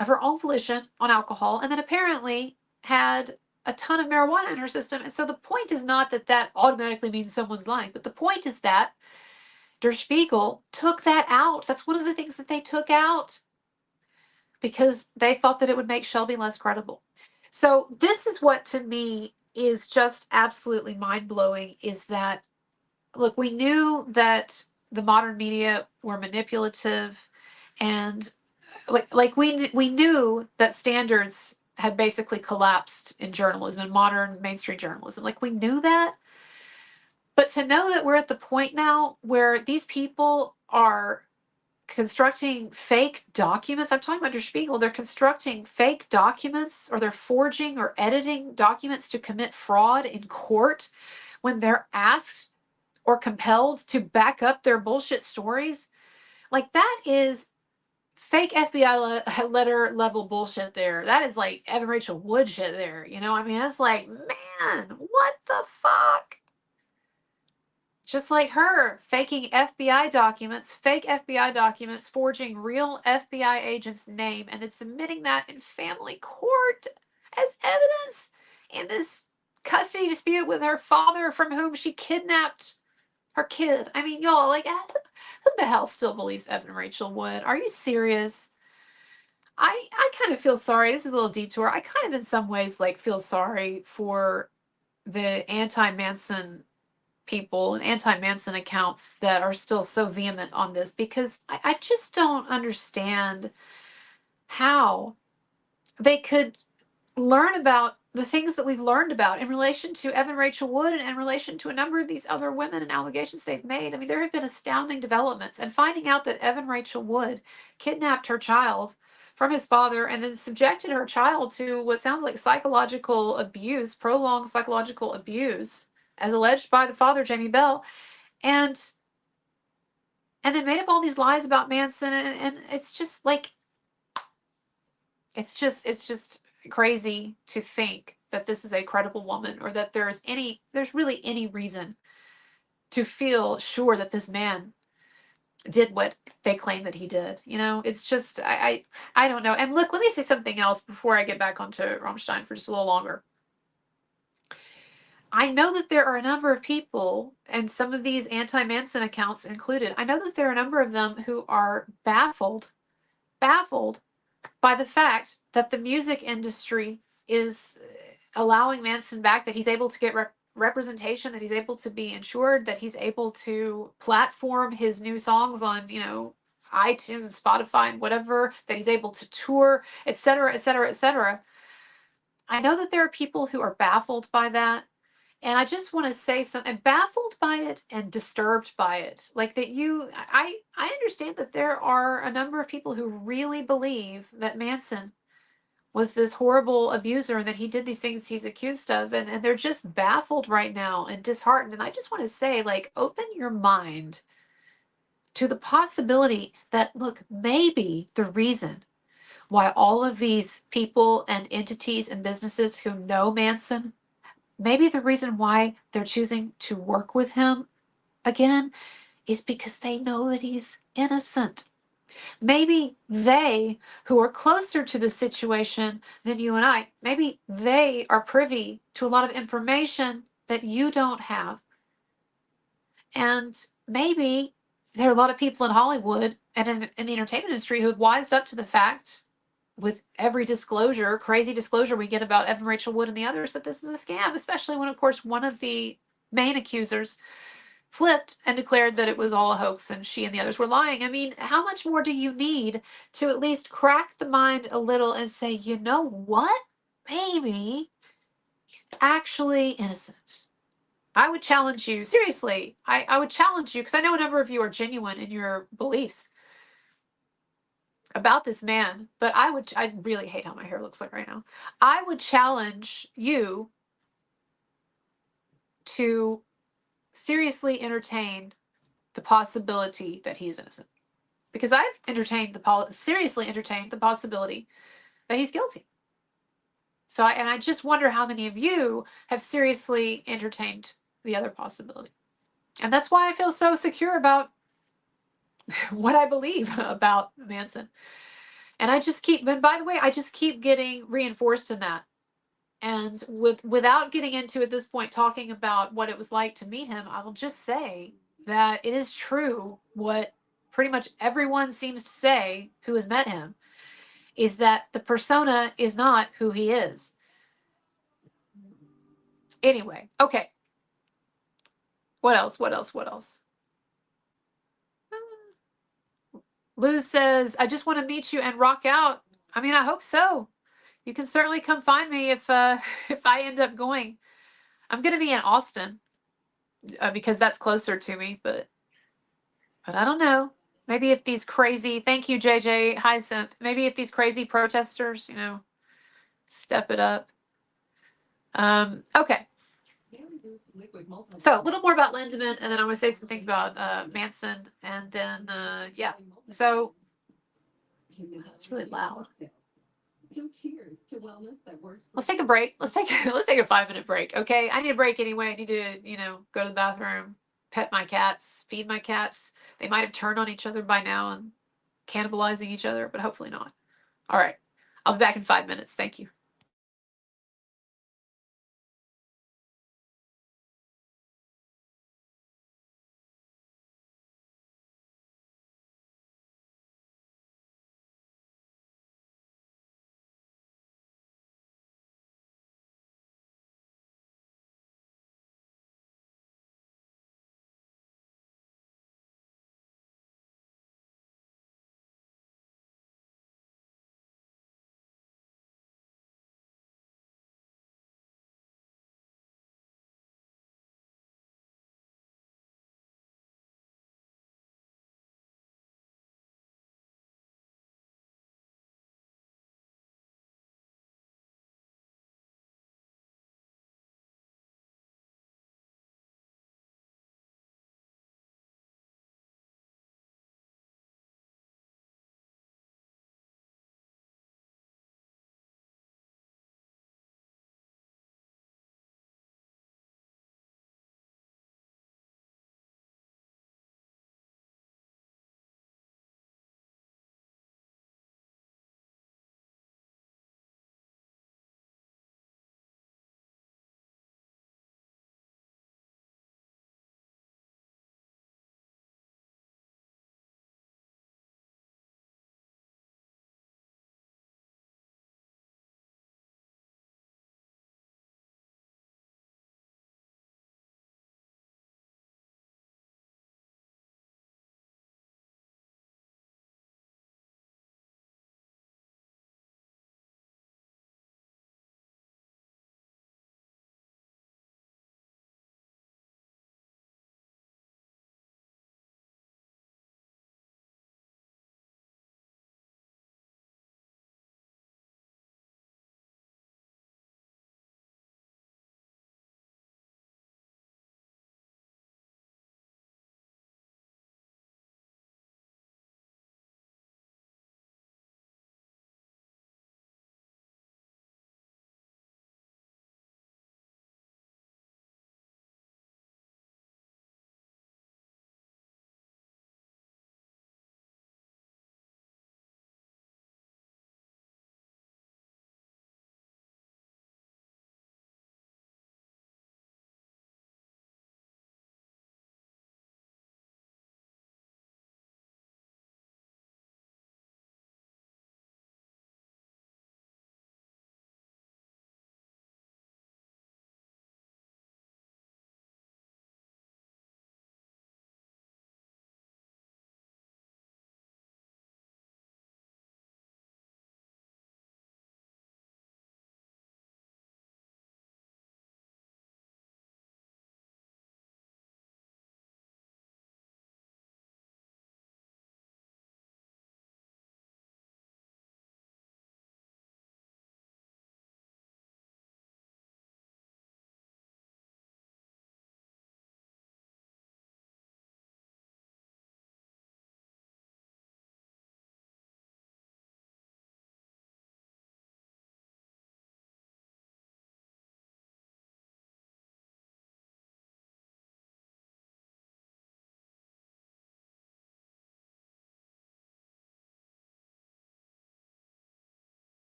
of her own volition on alcohol, and then apparently had a ton of marijuana in her system. And so the point is not that automatically means someone's lying, but the point is that Der Spiegel took that out. That's one of the things that they took out because they thought that it would make Shelby less credible. So this is what to me is just absolutely mind-blowing, is that, look, we knew that the modern media were manipulative, and we knew that standards had basically collapsed in journalism, in modern mainstream journalism. Like, we knew that. But to know that we're at the point now where these people are constructing fake documents. I'm talking about Der Spiegel. They're constructing fake documents, or they're forging or editing documents to commit fraud in court when they're asked or compelled to back up their bullshit stories. Like, that is fake FBI letter level bullshit there. That is like Evan Rachel Wood shit there. You know, I mean, it's like, man, what the fuck? Just like her faking FBI documents, fake FBI documents, forging real FBI agent's name, and then submitting that in family court as evidence in this custody dispute with her father, from whom she kidnapped her kid. I mean, y'all, like, who the hell still believes Evan Rachel Wood? Are you serious? I kind of feel sorry. This is a little detour. I kind of, in some ways, like, feel sorry for the anti-Manson people and anti-Manson accounts that are still so vehement on this, because I just don't understand how they could learn about the things that we've learned about in relation to Evan Rachel Wood and in relation to a number of these other women and allegations they've made. I mean, there have been astounding developments, and finding out that Evan Rachel Wood kidnapped her child from his father and then subjected her child to what sounds like psychological abuse, prolonged psychological abuse, as alleged by the father, Jamie Bell, and then made up all these lies about Manson, and it's just like, it's just crazy to think that this is a credible woman, or that there's really any reason to feel sure that this man did what they claim that he did. You know, it's just, I don't know. And look, let me say something else before I get back onto Rammstein for just a little longer. I know that there are a number of people, and some of these anti-Manson accounts included, I know that there are a number of them who are baffled by the fact that the music industry is allowing Manson back, that he's able to get representation, that he's able to be insured, that he's able to platform his new songs on, you know, iTunes and Spotify and whatever, that he's able to tour, etc., etc., etc. I know that there are people who are baffled by that. And I just want to say something, baffled by it and disturbed by it. Like, that I understand that there are a number of people who really believe that Manson was this horrible abuser and that he did these things he's accused of. And they're just baffled right now and disheartened. And I just want to say, like, open your mind to the possibility that, look, maybe the reason why all of these people and entities and businesses who know Manson, maybe the reason why they're choosing to work with him again is because they know that he's innocent. Maybe they, who are closer to the situation than you and I, maybe they are privy to a lot of information that you don't have. And maybe there are a lot of people in Hollywood and in the entertainment industry who have wised up to the fact, with every disclosure, crazy disclosure we get about Evan Rachel Wood and the others, that this is a scam, especially when, of course, one of the main accusers flipped and declared that it was all a hoax and she and the others were lying. I mean, how much more do you need to at least crack the mind a little and say, you know what? Maybe he's actually innocent. I would challenge you, seriously, I would challenge you, because I know a number of you are genuine in your beliefs about this man, but I really hate how my hair looks like right now. I would challenge you to seriously entertain the possibility that he is innocent, because I've seriously entertained the possibility that he's guilty. So I just wonder how many of you have seriously entertained the other possibility. And that's why I feel so secure about what I believe about Manson. And by the way, I just keep getting reinforced in that. And without getting into, at this point, talking about what it was like to meet him, I will just say that it is true what pretty much everyone seems to say who has met him, is that the persona is not who he is. Anyway, okay. What else? What else? What else? Luz says, I just want to meet you and rock out. I mean, I hope so. You can certainly come find me if if I end up going. I'm going to be in Austin because that's closer to me, but I don't know. Maybe if these crazy, thank you, JJ Hyacinth. Maybe if these crazy protesters, you know, step it up. Okay. So a little more about Lindemann, and then I'm going to say some things about Manson, and then yeah. So it's really loud. Let's take a break. Let's take a 5-minute break. Okay, I need a break anyway. I need to, you know, go to the bathroom, pet my cats, feed my cats. They might have turned on each other by now and cannibalizing each other, but hopefully not. All right, I'll be back in 5 minutes. Thank you.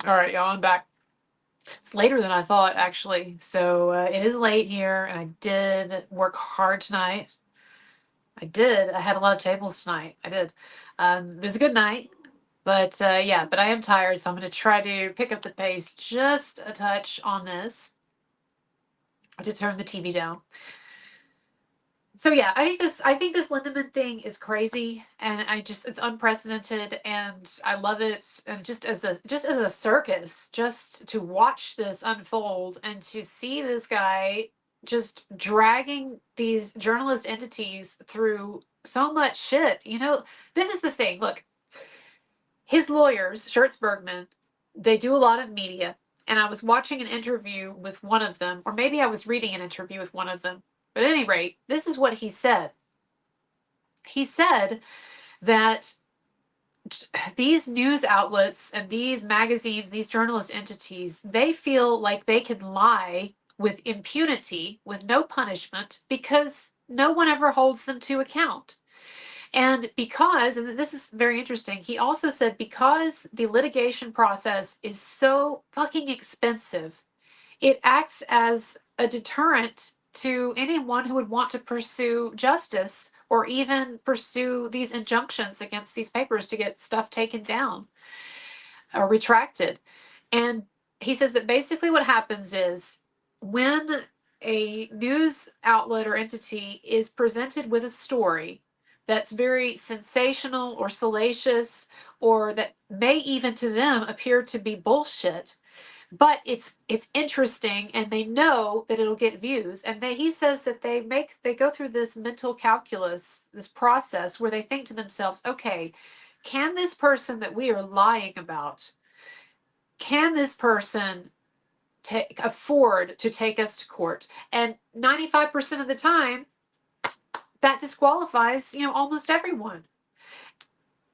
All right, y'all, I'm back. It's later than I thought, actually. So it is late here, and I did work hard tonight. I did. I had a lot of tables tonight. I did. It was a good night, but yeah, but I am tired, so I'm going to try to pick up the pace just a touch on this. I did turn the TV down. So yeah, I think this Lindemann thing is crazy, and it's unprecedented, and I love it. And just as a circus, just to watch this unfold and to see this guy just dragging these journalist entities through so much shit. This is the thing. Look, his lawyers, Schertz Bergman, they do a lot of media, and I was watching an interview with one of them, or maybe I was reading an interview with one of them. But at any rate, this is what he said. He said that these news outlets and these magazines, these journalist entities, they feel like they can lie with impunity, with no punishment, because no one ever holds them to account. And this is very interesting, he also said because the litigation process is so fucking expensive, it acts as a deterrent to anyone who would want to pursue justice or even pursue these injunctions against these papers to get stuff taken down or retracted. And he says that basically what happens is when a news outlet or entity is presented with a story that's very sensational or salacious, or that may even to them appear to be bullshit, but it's interesting, and they know that it'll get views, and he says that they go through this mental calculus, this process where they think to themselves, okay, can this person that we are lying about, can this person afford to take us to court? And 95% of the time that disqualifies almost everyone.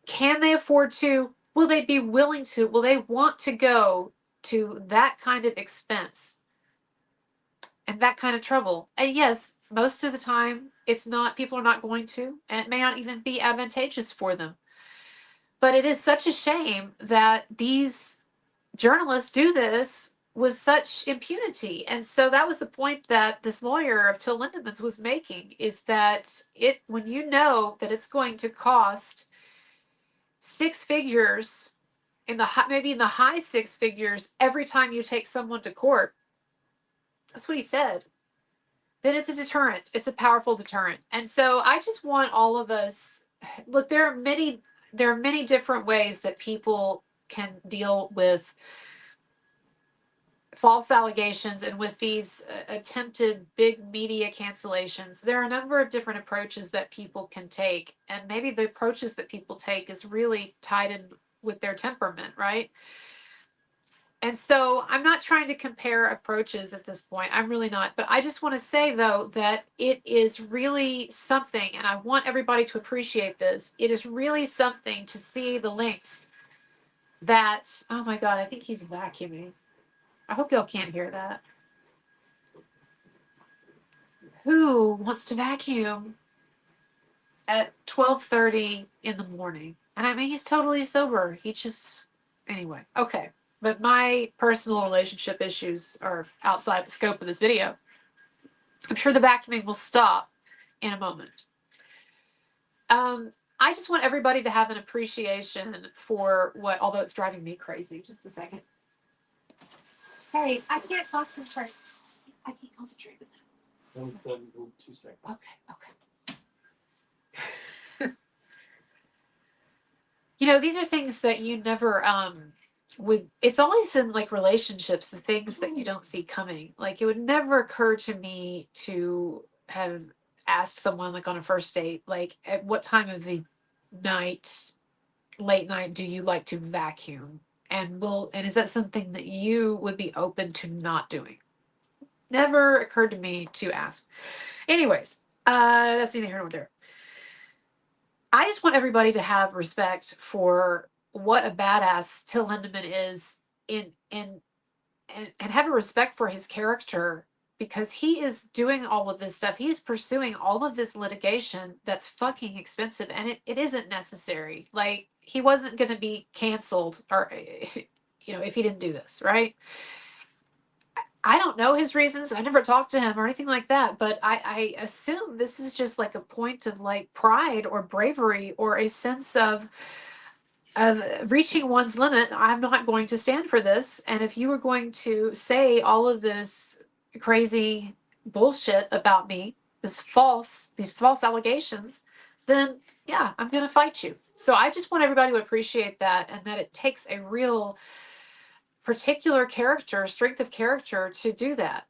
Can they afford to? Will they be willing to? Will they want to go to that kind of expense and that kind of trouble? And yes, most of the time it's not, people are not going to, and it may not even be advantageous for them. But it is such a shame that these journalists do this with such impunity. And so that was the point that this lawyer of Till Lindemann's was making, is that when you know that it's going to cost six figures, maybe in the high six figures every time you take someone to court, that's what he said, then it's a deterrent. It's a powerful deterrent. And so I just want all of us, look, there are many different ways that people can deal with false allegations and with these attempted big media cancellations. There are a number of different approaches that people can take, and maybe the approaches that people take is really tied in with their temperament, right? And so I'm not trying to compare approaches at this point. I'm really not. But I just want to say, though, that it is really something, and I want everybody to appreciate this. It is really something to see the links that, oh my God, I think he's vacuuming. I hope y'all can't hear that. Who wants to vacuum at 12:30 in the morning? And I mean, he's totally sober. Anyway, okay. But my personal relationship issues are outside the scope of this video. I'm sure the vacuuming will stop in a moment. I just want everybody to have an appreciation for although it's driving me crazy. Just a second. Hey, I can't concentrate. I can't concentrate with that. One's done in 2 seconds. Okay. These are things that you never it's always in like relationships, the things that you don't see coming. Like, it would never occur to me to have asked someone, like on a first date, like, at what time of the night, late night, do you like to vacuum? And is that something that you would be open to not doing? Never occurred to me to ask. Anyways, that's neither here nor there. I just want everybody to have respect for what a badass Till Lindemann is, and have a respect for his character, because he is doing all of this stuff. He's pursuing all of this litigation that's fucking expensive, and it isn't necessary. Like, he wasn't going to be canceled, or if he didn't do this, right? know his reasons. I never talked to him or anything like that, but I assume this is just like a point of like pride or bravery or a sense of reaching one's limit. I'm not going to stand for this. And if you were going to say all of this crazy bullshit about me, these false allegations, then yeah, I'm going to fight you. So I just want everybody to appreciate that, and that it takes a real particular character, strength of character to do that.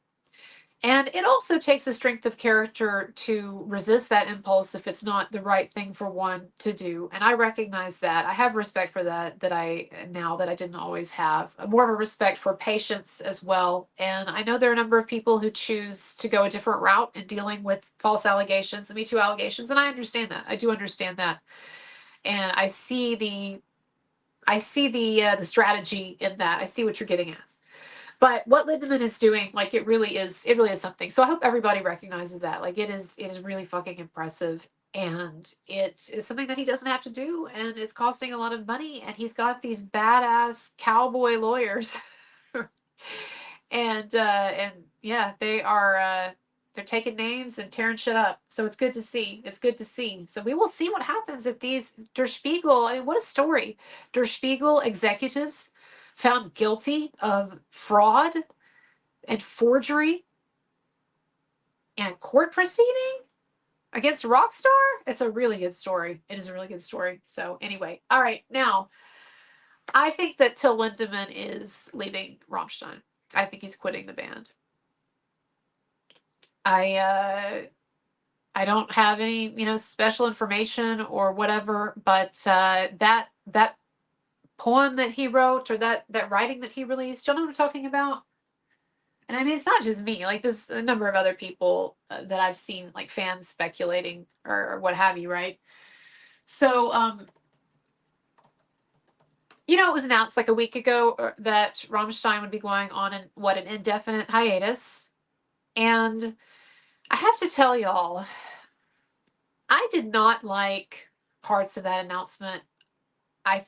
And it also takes a strength of character to resist that impulse if it's not the right thing for one to do. And I recognize that. I have respect for that now that I didn't always have. More of a respect for patience as well. And I know there are a number of people who choose to go a different route in dealing with false allegations, the MeToo allegations, and I understand that. I do understand that. And I see the strategy in that. I see what you're getting at. But what Lindemann is doing, like it really is something. So I hope everybody recognizes that. Like it is really fucking impressive. And it is something that he doesn't have to do, and it's costing a lot of money. And he's got these badass cowboy lawyers. and yeah, they're taking names and tearing shit up. So it's good to see. It's good to see. So we will see what happens if these Der Spiegel, I mean, what a story. Der Spiegel executives found guilty of fraud and forgery in a court proceeding against Rockstar. It's a really good story. It is a really good story. So anyway, all right. Now, I think that Till Lindemann is leaving Rammstein. I think he's quitting the band. I don't have any, special information or whatever, but that poem that he wrote, or that writing that he released, y'all know what I'm talking about? And I mean, it's not just me. Like, there's a number of other people that I've seen, like fans speculating or what have you, right? So, it was announced like a week ago that Rammstein would be going on an indefinite hiatus. And I have to tell y'all, I did not like parts of that announcement. I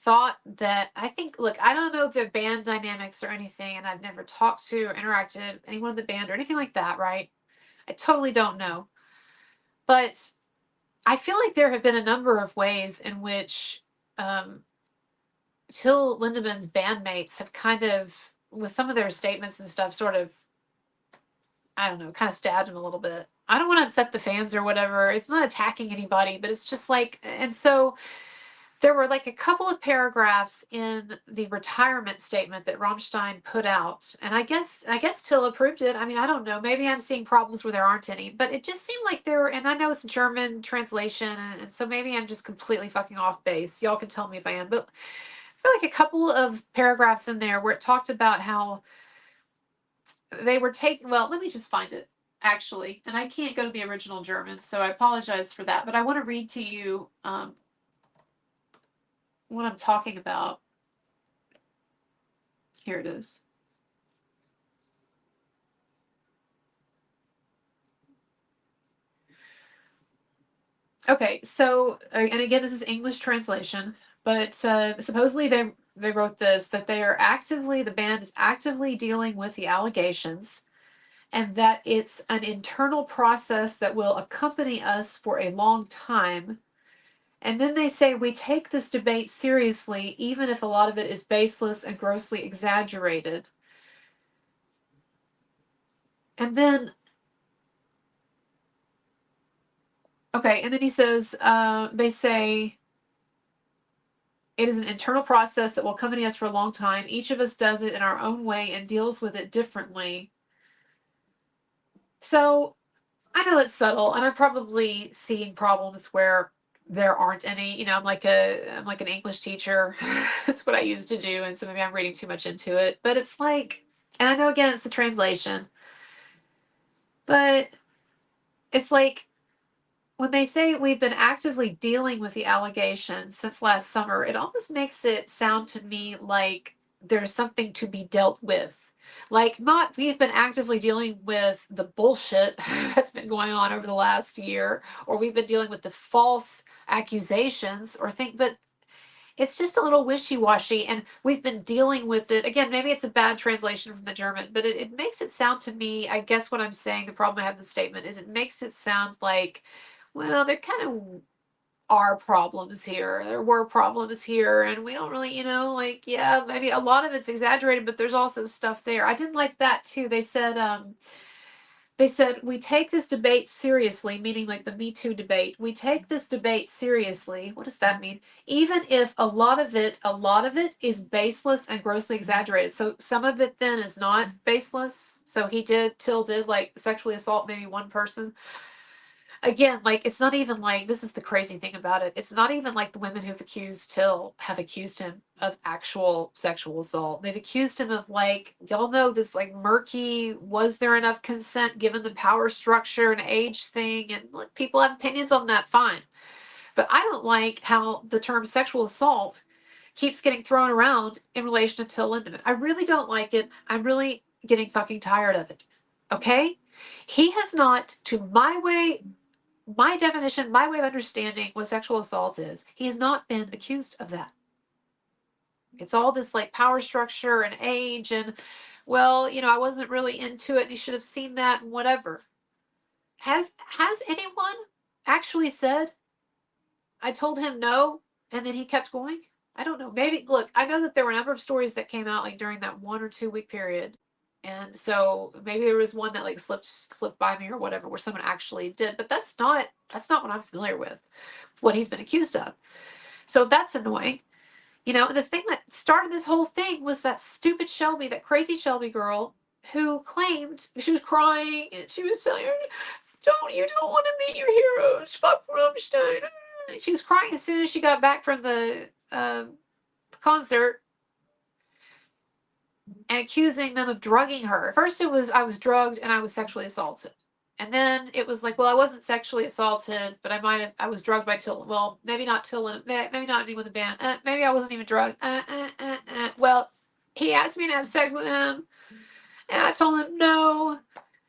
think, look, I don't know the band dynamics or anything, and I've never talked to or interacted with anyone in the band or anything like that, right? I totally don't know. But I feel like there have been a number of ways in which Till Lindemann's bandmates have kind of, with some of their statements and stuff, sort of, I don't know, kind of stabbed him a little bit. I don't want to upset the fans or whatever. It's not attacking anybody, but it's just like, and so there were like a couple of paragraphs in the retirement statement that Rammstein put out, and I guess Till approved it. I mean, I don't know. Maybe I'm seeing problems where there aren't any, but it just seemed like there. And I know it's a German translation, and so maybe I'm just completely fucking off base. Y'all can tell me if I am, but I feel like a couple of paragraphs in there where it talked about how they were taking. Well, let me just find it actually, and I can't go to the original German, so I apologize for that. But I want to read to you. What I'm talking about. Here it is. Okay, so, and again, this is English translation, but supposedly they wrote this, that the band is actively dealing with the allegations, and that it's an internal process that will accompany us for a long time. And then they say, we take this debate seriously, even if a lot of it is baseless and grossly exaggerated. And then, okay, and then he says, they say, it is an internal process that will accompany us for a long time. Each of us does it in our own way and deals with it differently. So I know it's subtle, and I'm probably seeing problems where there aren't any. I'm like an English teacher. That's what I used to do, and so maybe I'm reading too much into it. But it's like, and I know again it's the translation, but it's like when they say we've been actively dealing with the allegations since last summer, it almost makes it sound to me like there's something to be dealt with. Like, not we've been actively dealing with the bullshit that's been going on over the last year, or we've been dealing with the false accusations, but it's just a little wishy-washy, and we've been dealing with it. Again, maybe it's a bad translation from the German, but it makes it sound to me, I guess what I'm saying, the problem I have with the statement is it makes it sound like, well, there kind of are problems here. There were problems here, and we don't really, like, yeah, maybe a lot of it's exaggerated, but there's also stuff there. I didn't like that too. They said, we take this debate seriously, meaning like the Me Too debate. We take this debate seriously. What does that mean? Even if a lot of it is baseless and grossly exaggerated. So some of it then is not baseless. So Till did like sexually assault maybe one person. Again, like, it's not even like, this is the crazy thing about it. It's not even like the women who've accused Till have accused him of actual sexual assault. They've accused him of, like, y'all know this, like, murky, was there enough consent given the power structure and age thing? And look, people have opinions on that, fine. But I don't like how the term sexual assault keeps getting thrown around in relation to Till Lindemann. I really don't like it. I'm really getting fucking tired of it. Okay? He has not, to my definition, my way of understanding what sexual assault is, he has not been accused of that. It's all this like power structure and age and, well, I wasn't really into it and he should have seen that and whatever. Has anyone actually said, I told him no, and then he kept going? I don't know. Maybe, look, I know that there were a number of stories that came out like during that 1 or 2 week period. And so maybe there was one that like slipped by me or whatever where someone actually did, but that's not what I'm familiar with, what he's been accused of. So that's annoying. And the thing that started this whole thing was that stupid Shelby, that crazy Shelby girl who claimed she was crying and she was telling her, you don't want to meet your heroes, fuck Rammstein. She was crying as soon as she got back from the concert and accusing them of drugging her. At first it was, I was drugged and I was sexually assaulted. And then it was like, well, I wasn't sexually assaulted, but I was drugged by Till. Well, maybe not Till, maybe not anyone in the band. Maybe I wasn't even drugged. Well, he asked me to have sex with him, and I told him no.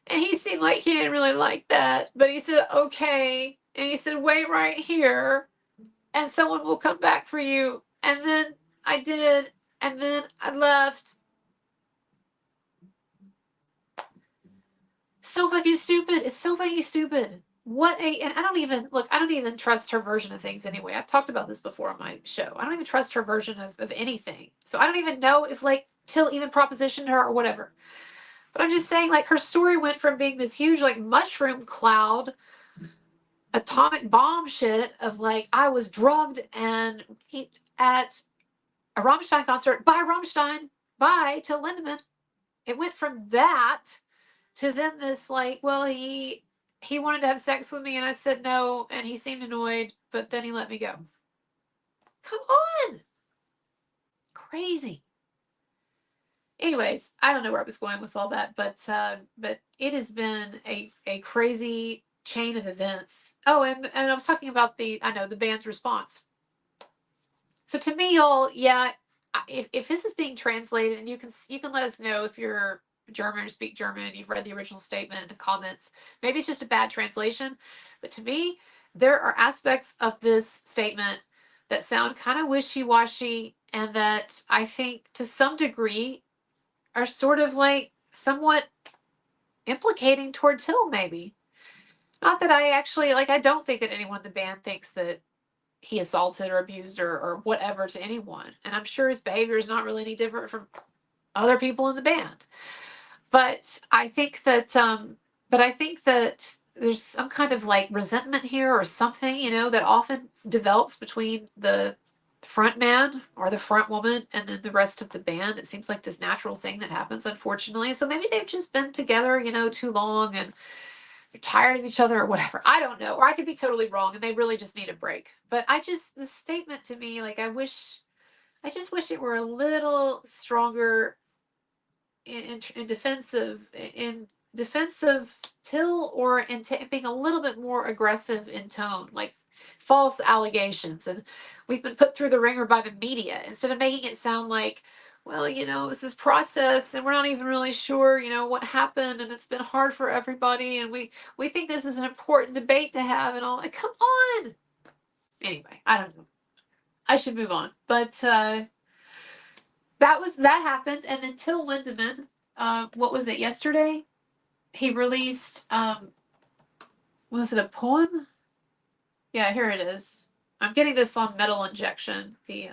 And he seemed like he didn't really like that, but he said, okay. And he said, wait right here, and someone will come back for you. And then I did, and then I left. So fucking stupid. It's so fucking stupid. And I don't even trust her version of things anyway. I've talked about this before on my show. I don't even trust her version of anything. So I don't even know if like Till even propositioned her or whatever. But I'm just saying, like, her story went from being this huge like mushroom cloud, atomic bomb shit of like, I was drugged and at a Rammstein concert by Rammstein by Till Lindemann. It went from that to then this like, well, he wanted to have sex with me and I said no, and he seemed annoyed, but then he let me go. Come on. Crazy. Anyways, I don't know where I was going with all that, but it has been a crazy chain of events. Oh, and I was talking about the band's response. So to me, y'all, yeah, if this is being translated, and you can let us know if you're German or speak German, you've read the original statement in the comments. Maybe it's just a bad translation, but to me, there are aspects of this statement that sound kind of wishy-washy and that I think to some degree are sort of like somewhat implicating toward Till, maybe. Not that I actually, like, I don't think that anyone in the band thinks that he assaulted or abused or whatever to anyone. And I'm sure his behavior is not really any different from other people in the band. But I think that there's some kind of like resentment here or something, that often develops between the front man or the front woman and then the rest of the band. It seems like this natural thing that happens, unfortunately. So maybe they've just been together, too long and they're tired of each other or whatever. I don't know. Or I could be totally wrong and they really just need a break. But the statement to me, like, I just wish it were a little stronger in defense of Till, or in being a little bit more aggressive in tone, like false allegations. And we've been put through the ringer by the media instead of making it sound like, well, it's this process and we're not even really sure, what happened, and it's been hard for everybody, and we think this is an important debate to have and all. Like, come on. Anyway, I don't know. I should move on. But that happened, and then Till Lindemann, what was it, yesterday? He released, was it a poem? Yeah, here it is. I'm getting this on Metal Injection, the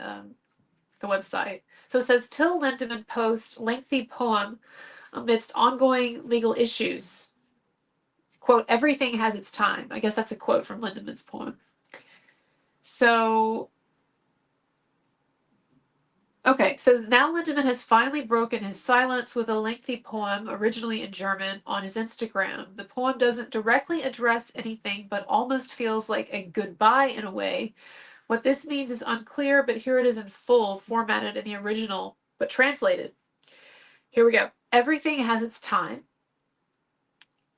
website. So it says Till Lindemann posts lengthy poem amidst ongoing legal issues. Quote, everything has its time. I guess that's a quote from Lindemann's poem. So, okay, it says now Lindemann has finally broken his silence with a lengthy poem, originally in German, on his Instagram. The poem doesn't directly address anything, but almost feels like a goodbye in a way. What this means is unclear, but here it is in full, formatted in the original, but translated. Here we go. Everything has its time.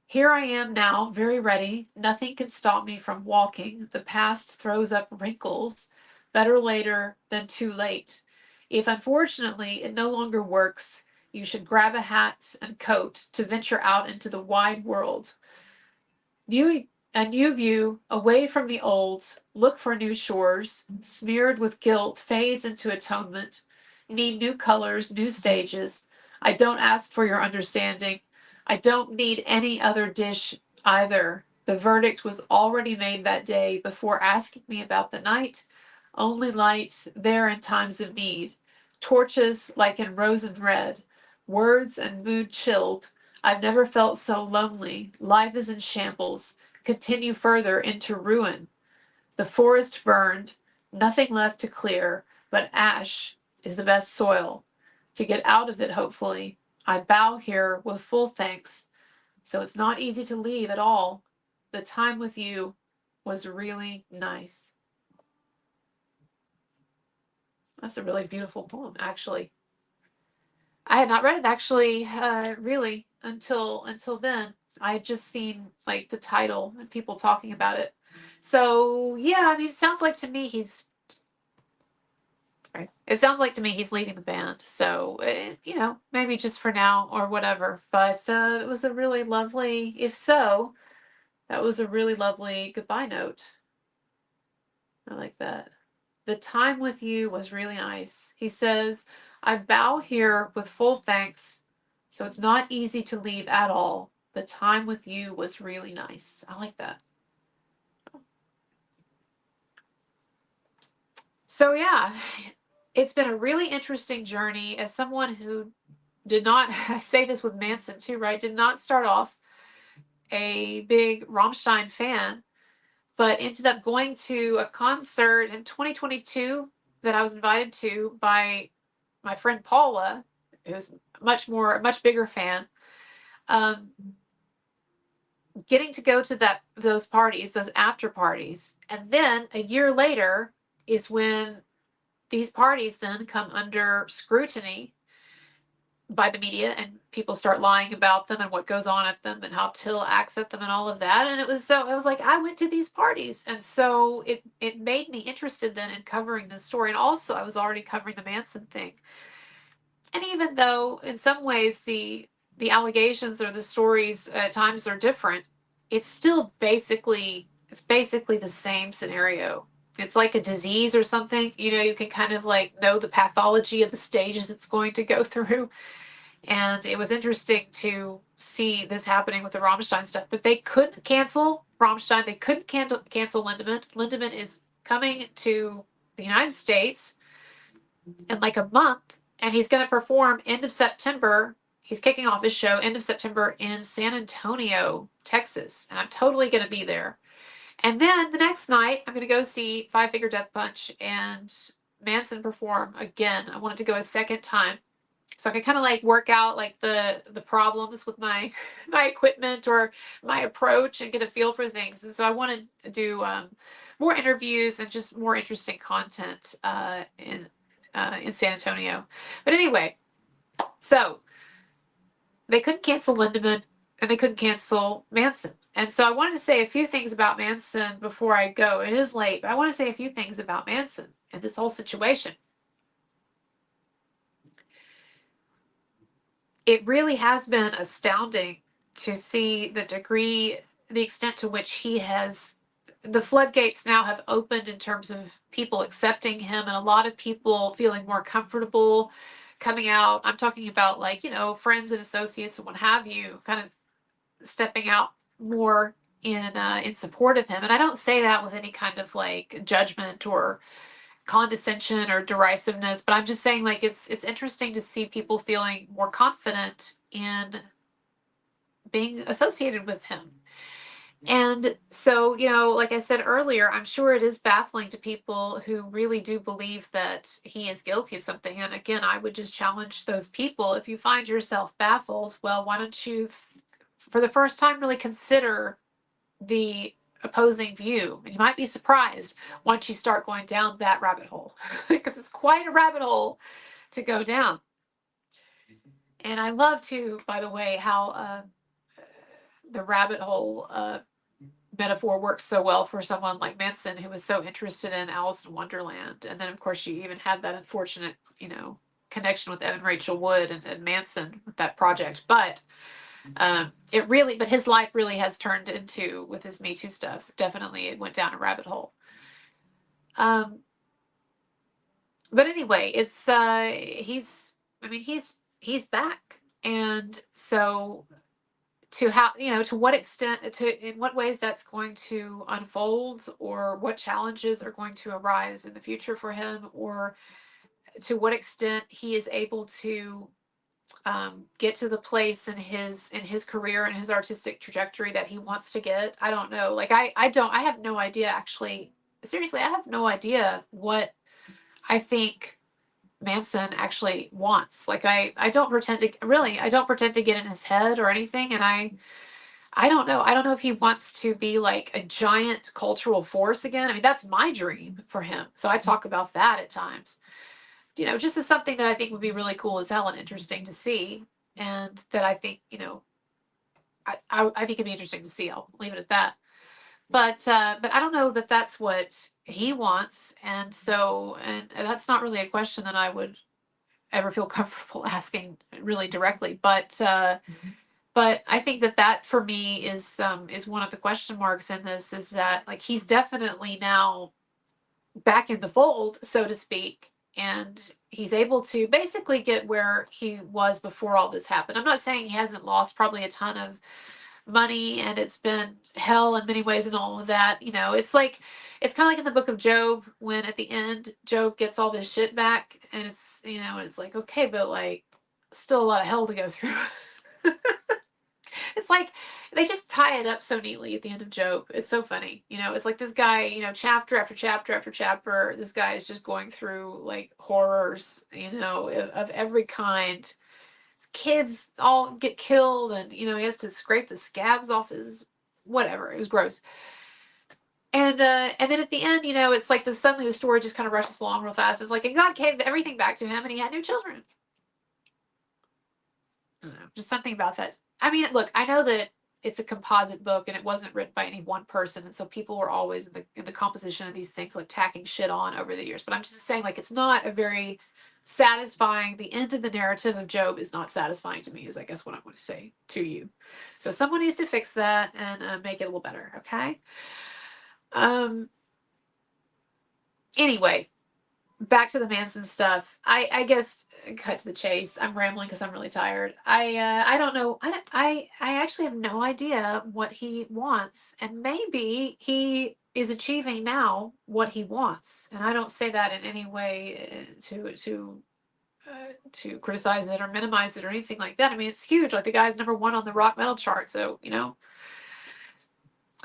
Here I am now, very ready. Nothing can stop me from walking. The past throws up wrinkles. Better later than too late. If unfortunately it no longer works, you should grab a hat and coat to venture out into the wide world. A new view, away from the old, look for new shores, smeared with guilt, fades into atonement. Need new colors, new stages. I don't ask for your understanding. I don't need any other dish either. The verdict was already made that day before asking me about the night. Only light there in times of need. Torches like in rose and red. Words and mood chilled. I've never felt so lonely. Life is in shambles. Continue further into ruin. The forest burned. Nothing left to clear, but ash is the best soil. To get out of it, hopefully. I bow here with full thanks. So it's not easy to leave at all. The time with you was really nice. That's a really beautiful poem, actually. I had not read it actually, really until then. I had just seen like the title and people talking about it. So yeah, I mean, it sounds like to me he's right. It sounds like to me he's leaving the band. So you know, maybe just for now or whatever. But it was a really lovely. If so, that was a really lovely goodbye note. I like that. The time with you was really nice. He says, I bow here with full thanks, so it's not easy to leave at all. The time with you was really nice. I like that. So, yeah, it's been a really interesting journey as someone who did not, I say this with Manson too, right? Did not start off a big Rammstein fan, but ended up going to a concert in 2022 that I was invited to by my friend Paula, who's a much bigger fan. Um, Getting to go to those parties, those after parties, and then a year later is when these parties then come under scrutiny by the media and people start lying about them and what goes on at them and how Till acts at them and all of that. And it was like I went to these parties, and so it made me interested then in covering this story. And also I was already covering the Manson thing. And even though in some ways the allegations or the stories at times are different, it's basically the same scenario. It's like a disease or something. You know, you can kind of like know the pathology of the stages it's going to go through. And it was interesting to see this happening with the Rammstein stuff. But they couldn't cancel Rammstein. They couldn't cancel Lindemann. Lindemann is coming to the United States in like a month, and he's going to perform end of September. He's kicking off his show end of September in San Antonio, Texas, and I'm totally going to be there. And then the next night, I'm going to go see Five Finger Death Punch and Manson perform again. I wanted to go a second time, so I can kind of like work out like the problems with my my equipment or my approach and get a feel for things. And so I wanted to do more interviews and just more interesting content in San Antonio. But anyway, so they couldn't cancel Lindemann and they couldn't cancel Manson. And so I wanted to say a few things about Manson before I go. It is late, but I want to say a few things about Manson and this whole situation. It really has been astounding to see the extent to which he has the floodgates now have opened in terms of people accepting him, and a lot of people feeling more comfortable coming out. I'm talking about, like, friends and associates and what have you, kind of stepping out more in support of him. And I don't say that with any kind of like judgment or condescension or derisiveness, but I'm just saying, like, it's interesting to see people feeling more confident in being associated with him. And so, like I said earlier, I'm sure it is baffling to people who really do believe that he is guilty of something. And again, I would just challenge those people. If you find yourself baffled, well, why don't you, for the first time, really consider the opposing view? And you might be surprised once you start going down that rabbit hole, because it's quite a rabbit hole to go down. And I love, too, by the way, how the rabbit hole metaphor works so well for someone like Manson, who was so interested in Alice in Wonderland. And then, of course, you even had that unfortunate, connection with Evan Rachel Wood and Manson with that project. But but his life really has turned into, with his MeToo stuff, definitely it went down a rabbit hole. But anyway, it's he's back. And so, to what extent, in what ways that's going to unfold, or what challenges are going to arise in the future for him, or to what extent he is able to get to the place in his career and his artistic trajectory that he wants to get. I don't know. Like, I have no idea, actually. Seriously, I have no idea what I think Manson actually wants. Like, I don't pretend to get in his head or anything. And I don't know. I don't know if he wants to be like a giant cultural force again. I mean, that's my dream for him. So I talk about that at times. Just as something that I think would be really cool as hell and interesting to see. And that I think, I think it'd be interesting to see. I'll leave it at that. But I don't know that that's what he wants. And so, and that's not really a question that I would ever feel comfortable asking really directly. But I think that for me is one of the question marks in this, is that, like, he's definitely now back in the fold, so to speak, and he's able to basically get where he was before all this happened. I'm not saying he hasn't lost probably a ton of money, and it's been hell in many ways and all of that. It's kind of like in the book of Job, when at the end Job gets all this shit back, and it's like, okay, but like, still a lot of hell to go through. It's like they just tie it up so neatly at the end of Job. It's so funny. It's like this guy, chapter after chapter after chapter, this guy is just going through like horrors, of every kind. His kids all get killed, and he has to scrape the scabs off his whatever. It was gross. And then at the end, it's like suddenly the story just kind of rushes along real fast. It's like, and God gave everything back to him, and he had no children. I don't know, just something about that. I mean, look, I know that it's a composite book and it wasn't written by any one person, and so people were always in the composition of these things, like, tacking shit on over the years. But I'm just saying, like, it's not a very satisfying. The end of the narrative of Job is not satisfying to me, is I guess what I want to say to you. So someone needs to fix that and make it a little better. Okay. Anyway, back to the Manson stuff. I guess, cut to the chase. I'm rambling because I'm really tired. I don't know. I actually have no idea what he wants, and maybe he is achieving now what he wants. And I don't say that in any way to criticize it or minimize it or anything like that. I mean, it's huge. Like, the guy's #1 on the rock metal chart. So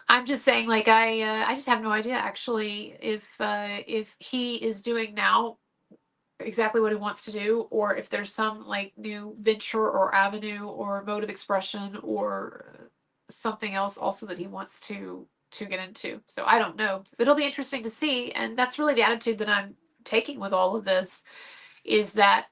I'm just saying, like, I just have no idea, actually, if he is doing now exactly what he wants to do, or if there's some like new venture or avenue or mode of expression or something else also that he wants to get into. So I don't know. It'll be interesting to see, and that's really the attitude that I'm taking with all of this, is that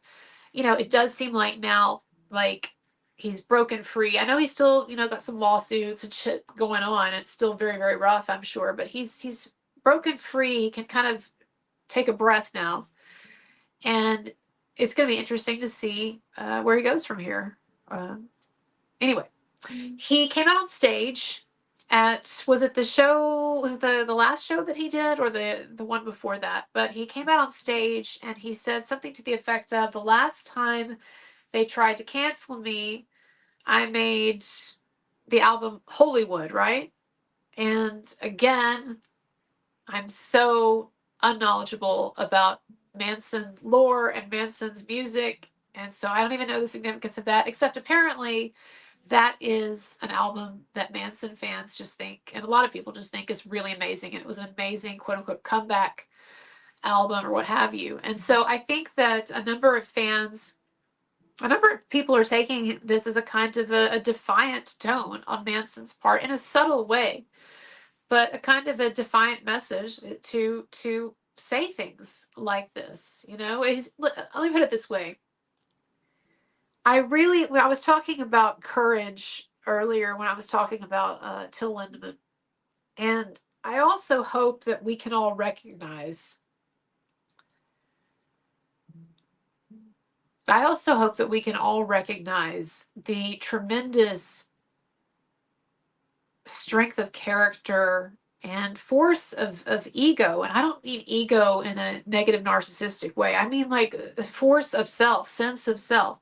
it does seem like now, like, he's broken free. I know he's still, got some lawsuits and shit going on. It's still very, very rough, I'm sure, but he's broken free. He can kind of take a breath now. And it's going to be interesting to see where he goes from here. Anyway, he came out on stage was it the show, was it the last show that he did, or the one before that? But he came out on stage and he said something to the effect of, the last time they tried to cancel me, I made the album Hollywood, right? And again, I'm so unknowledgeable about Manson lore and Manson's music, and so I don't even know the significance of that, except apparently that is an album that Manson fans just think, and a lot of people just think, is really amazing, and it was an amazing quote unquote comeback album or what have you. And so I think that a number of people are taking this as a kind of a defiant tone on Manson's part in a subtle way, but a kind of a defiant message to say things like this. Let me put it this way. I was talking about courage earlier when I was talking about Till Lindemann, and I also hope that we can all recognize. I also hope that we can all recognize the tremendous strength of character and force of ego. And I don't mean ego in a negative narcissistic way. I mean like the force of self, sense of self.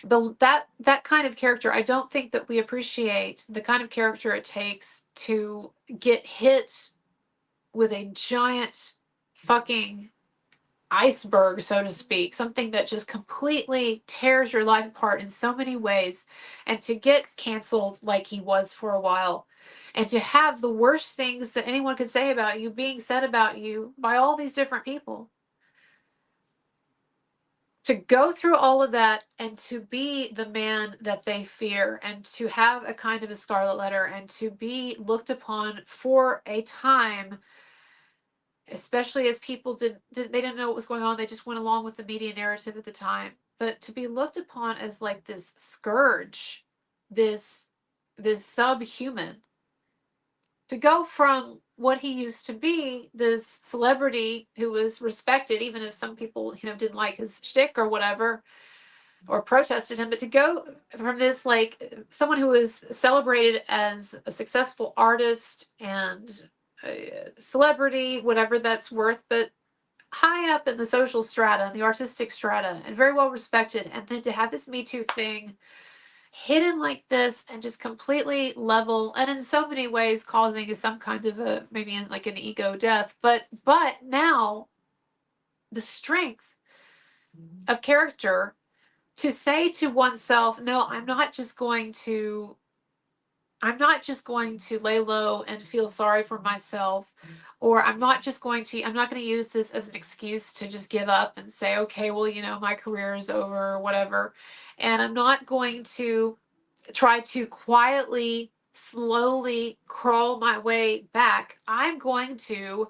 That kind of character, I don't think that we appreciate the kind of character it takes to get hit with a giant fucking iceberg, so to speak, something that just completely tears your life apart in so many ways, and to get canceled like he was for a while, and to have the worst things that anyone could say about you being said about you by all these different people. To go through all of that and to be the man that they fear, and to have a kind of a scarlet letter, and to be looked upon for a time, especially as people they didn't know what was going on, they just went along with the media narrative at the time, but to be looked upon as like this scourge, this subhuman, to go from what he used to be, this celebrity who was respected, even if some people didn't like his shtick or whatever, or protested him, but to go from this, like, someone who was celebrated as a successful artist and a celebrity, whatever that's worth, but high up in the social strata, the artistic strata, and very well respected, and then to have this Me Too thing hit him like this and just completely level, and in so many ways causing some kind of a, maybe like an ego death, but now the strength of character to say to oneself, no, I'm not just going to lay low and feel sorry for myself, or I'm not going to use this as an excuse to just give up and say, okay, well, my career is over or whatever. And I'm not going to try to quietly, slowly crawl my way back. I'm going to,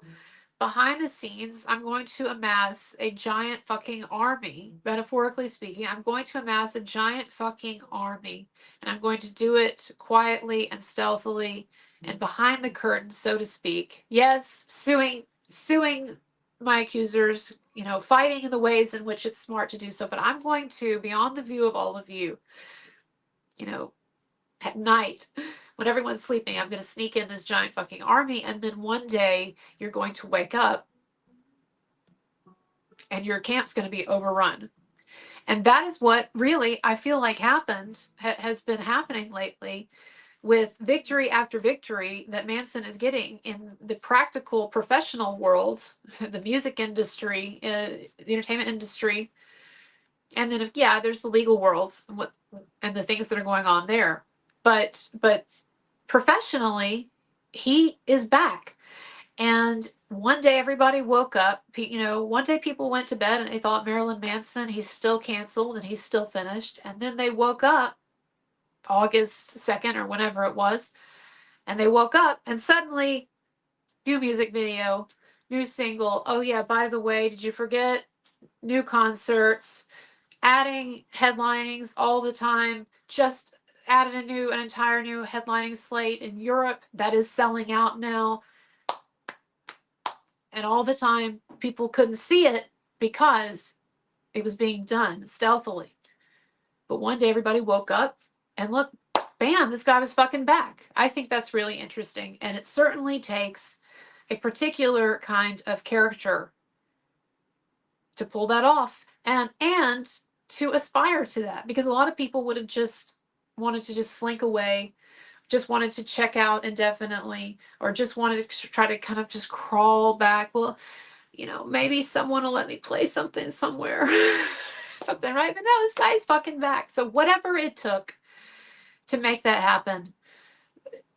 behind the scenes, I'm going to amass a giant fucking army. Metaphorically speaking, I'm going to amass a giant fucking army. And I'm going to do it quietly and stealthily and behind the curtain, so to speak. Yes, suing my accusers, fighting in the ways in which it's smart to do so. But I'm going to, beyond the view of all of you, at night, when everyone's sleeping, I'm going to sneak in this giant fucking army, and then one day you're going to wake up and your camp's going to be overrun. And that is what really I feel like has been happening lately, with victory after victory that Manson is getting in the practical professional world, the music industry, the entertainment industry, and then there's the legal world and the things that are going on there. But professionally, he is back. And one day everybody woke up, one day people went to bed and they thought Marilyn Manson, he's still canceled and he's still finished. And then they woke up August 2nd or whenever it was, and they woke up and suddenly new music video, new single. Oh yeah, by the way, did you forget? New concerts, adding headlinings all the time, just added an entire new headlining slate in Europe that is selling out now. And all the time, people couldn't see it because it was being done stealthily. But one day everybody woke up and look, bam, this guy was fucking back. I think that's really interesting. And it certainly takes a particular kind of character to pull that off and to aspire to that, because a lot of people would have just wanted to just slink away, just wanted to check out indefinitely, or just wanted to try to kind of just crawl back. Well, maybe someone will let me play something somewhere. Something, right? But no, this guy's fucking back. So whatever it took to make that happen,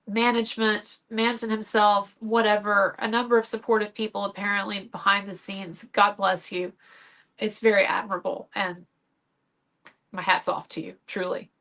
management, Manson himself, whatever, a number of supportive people apparently behind the scenes, God bless you. It's very admirable, and my hat's off to you, truly.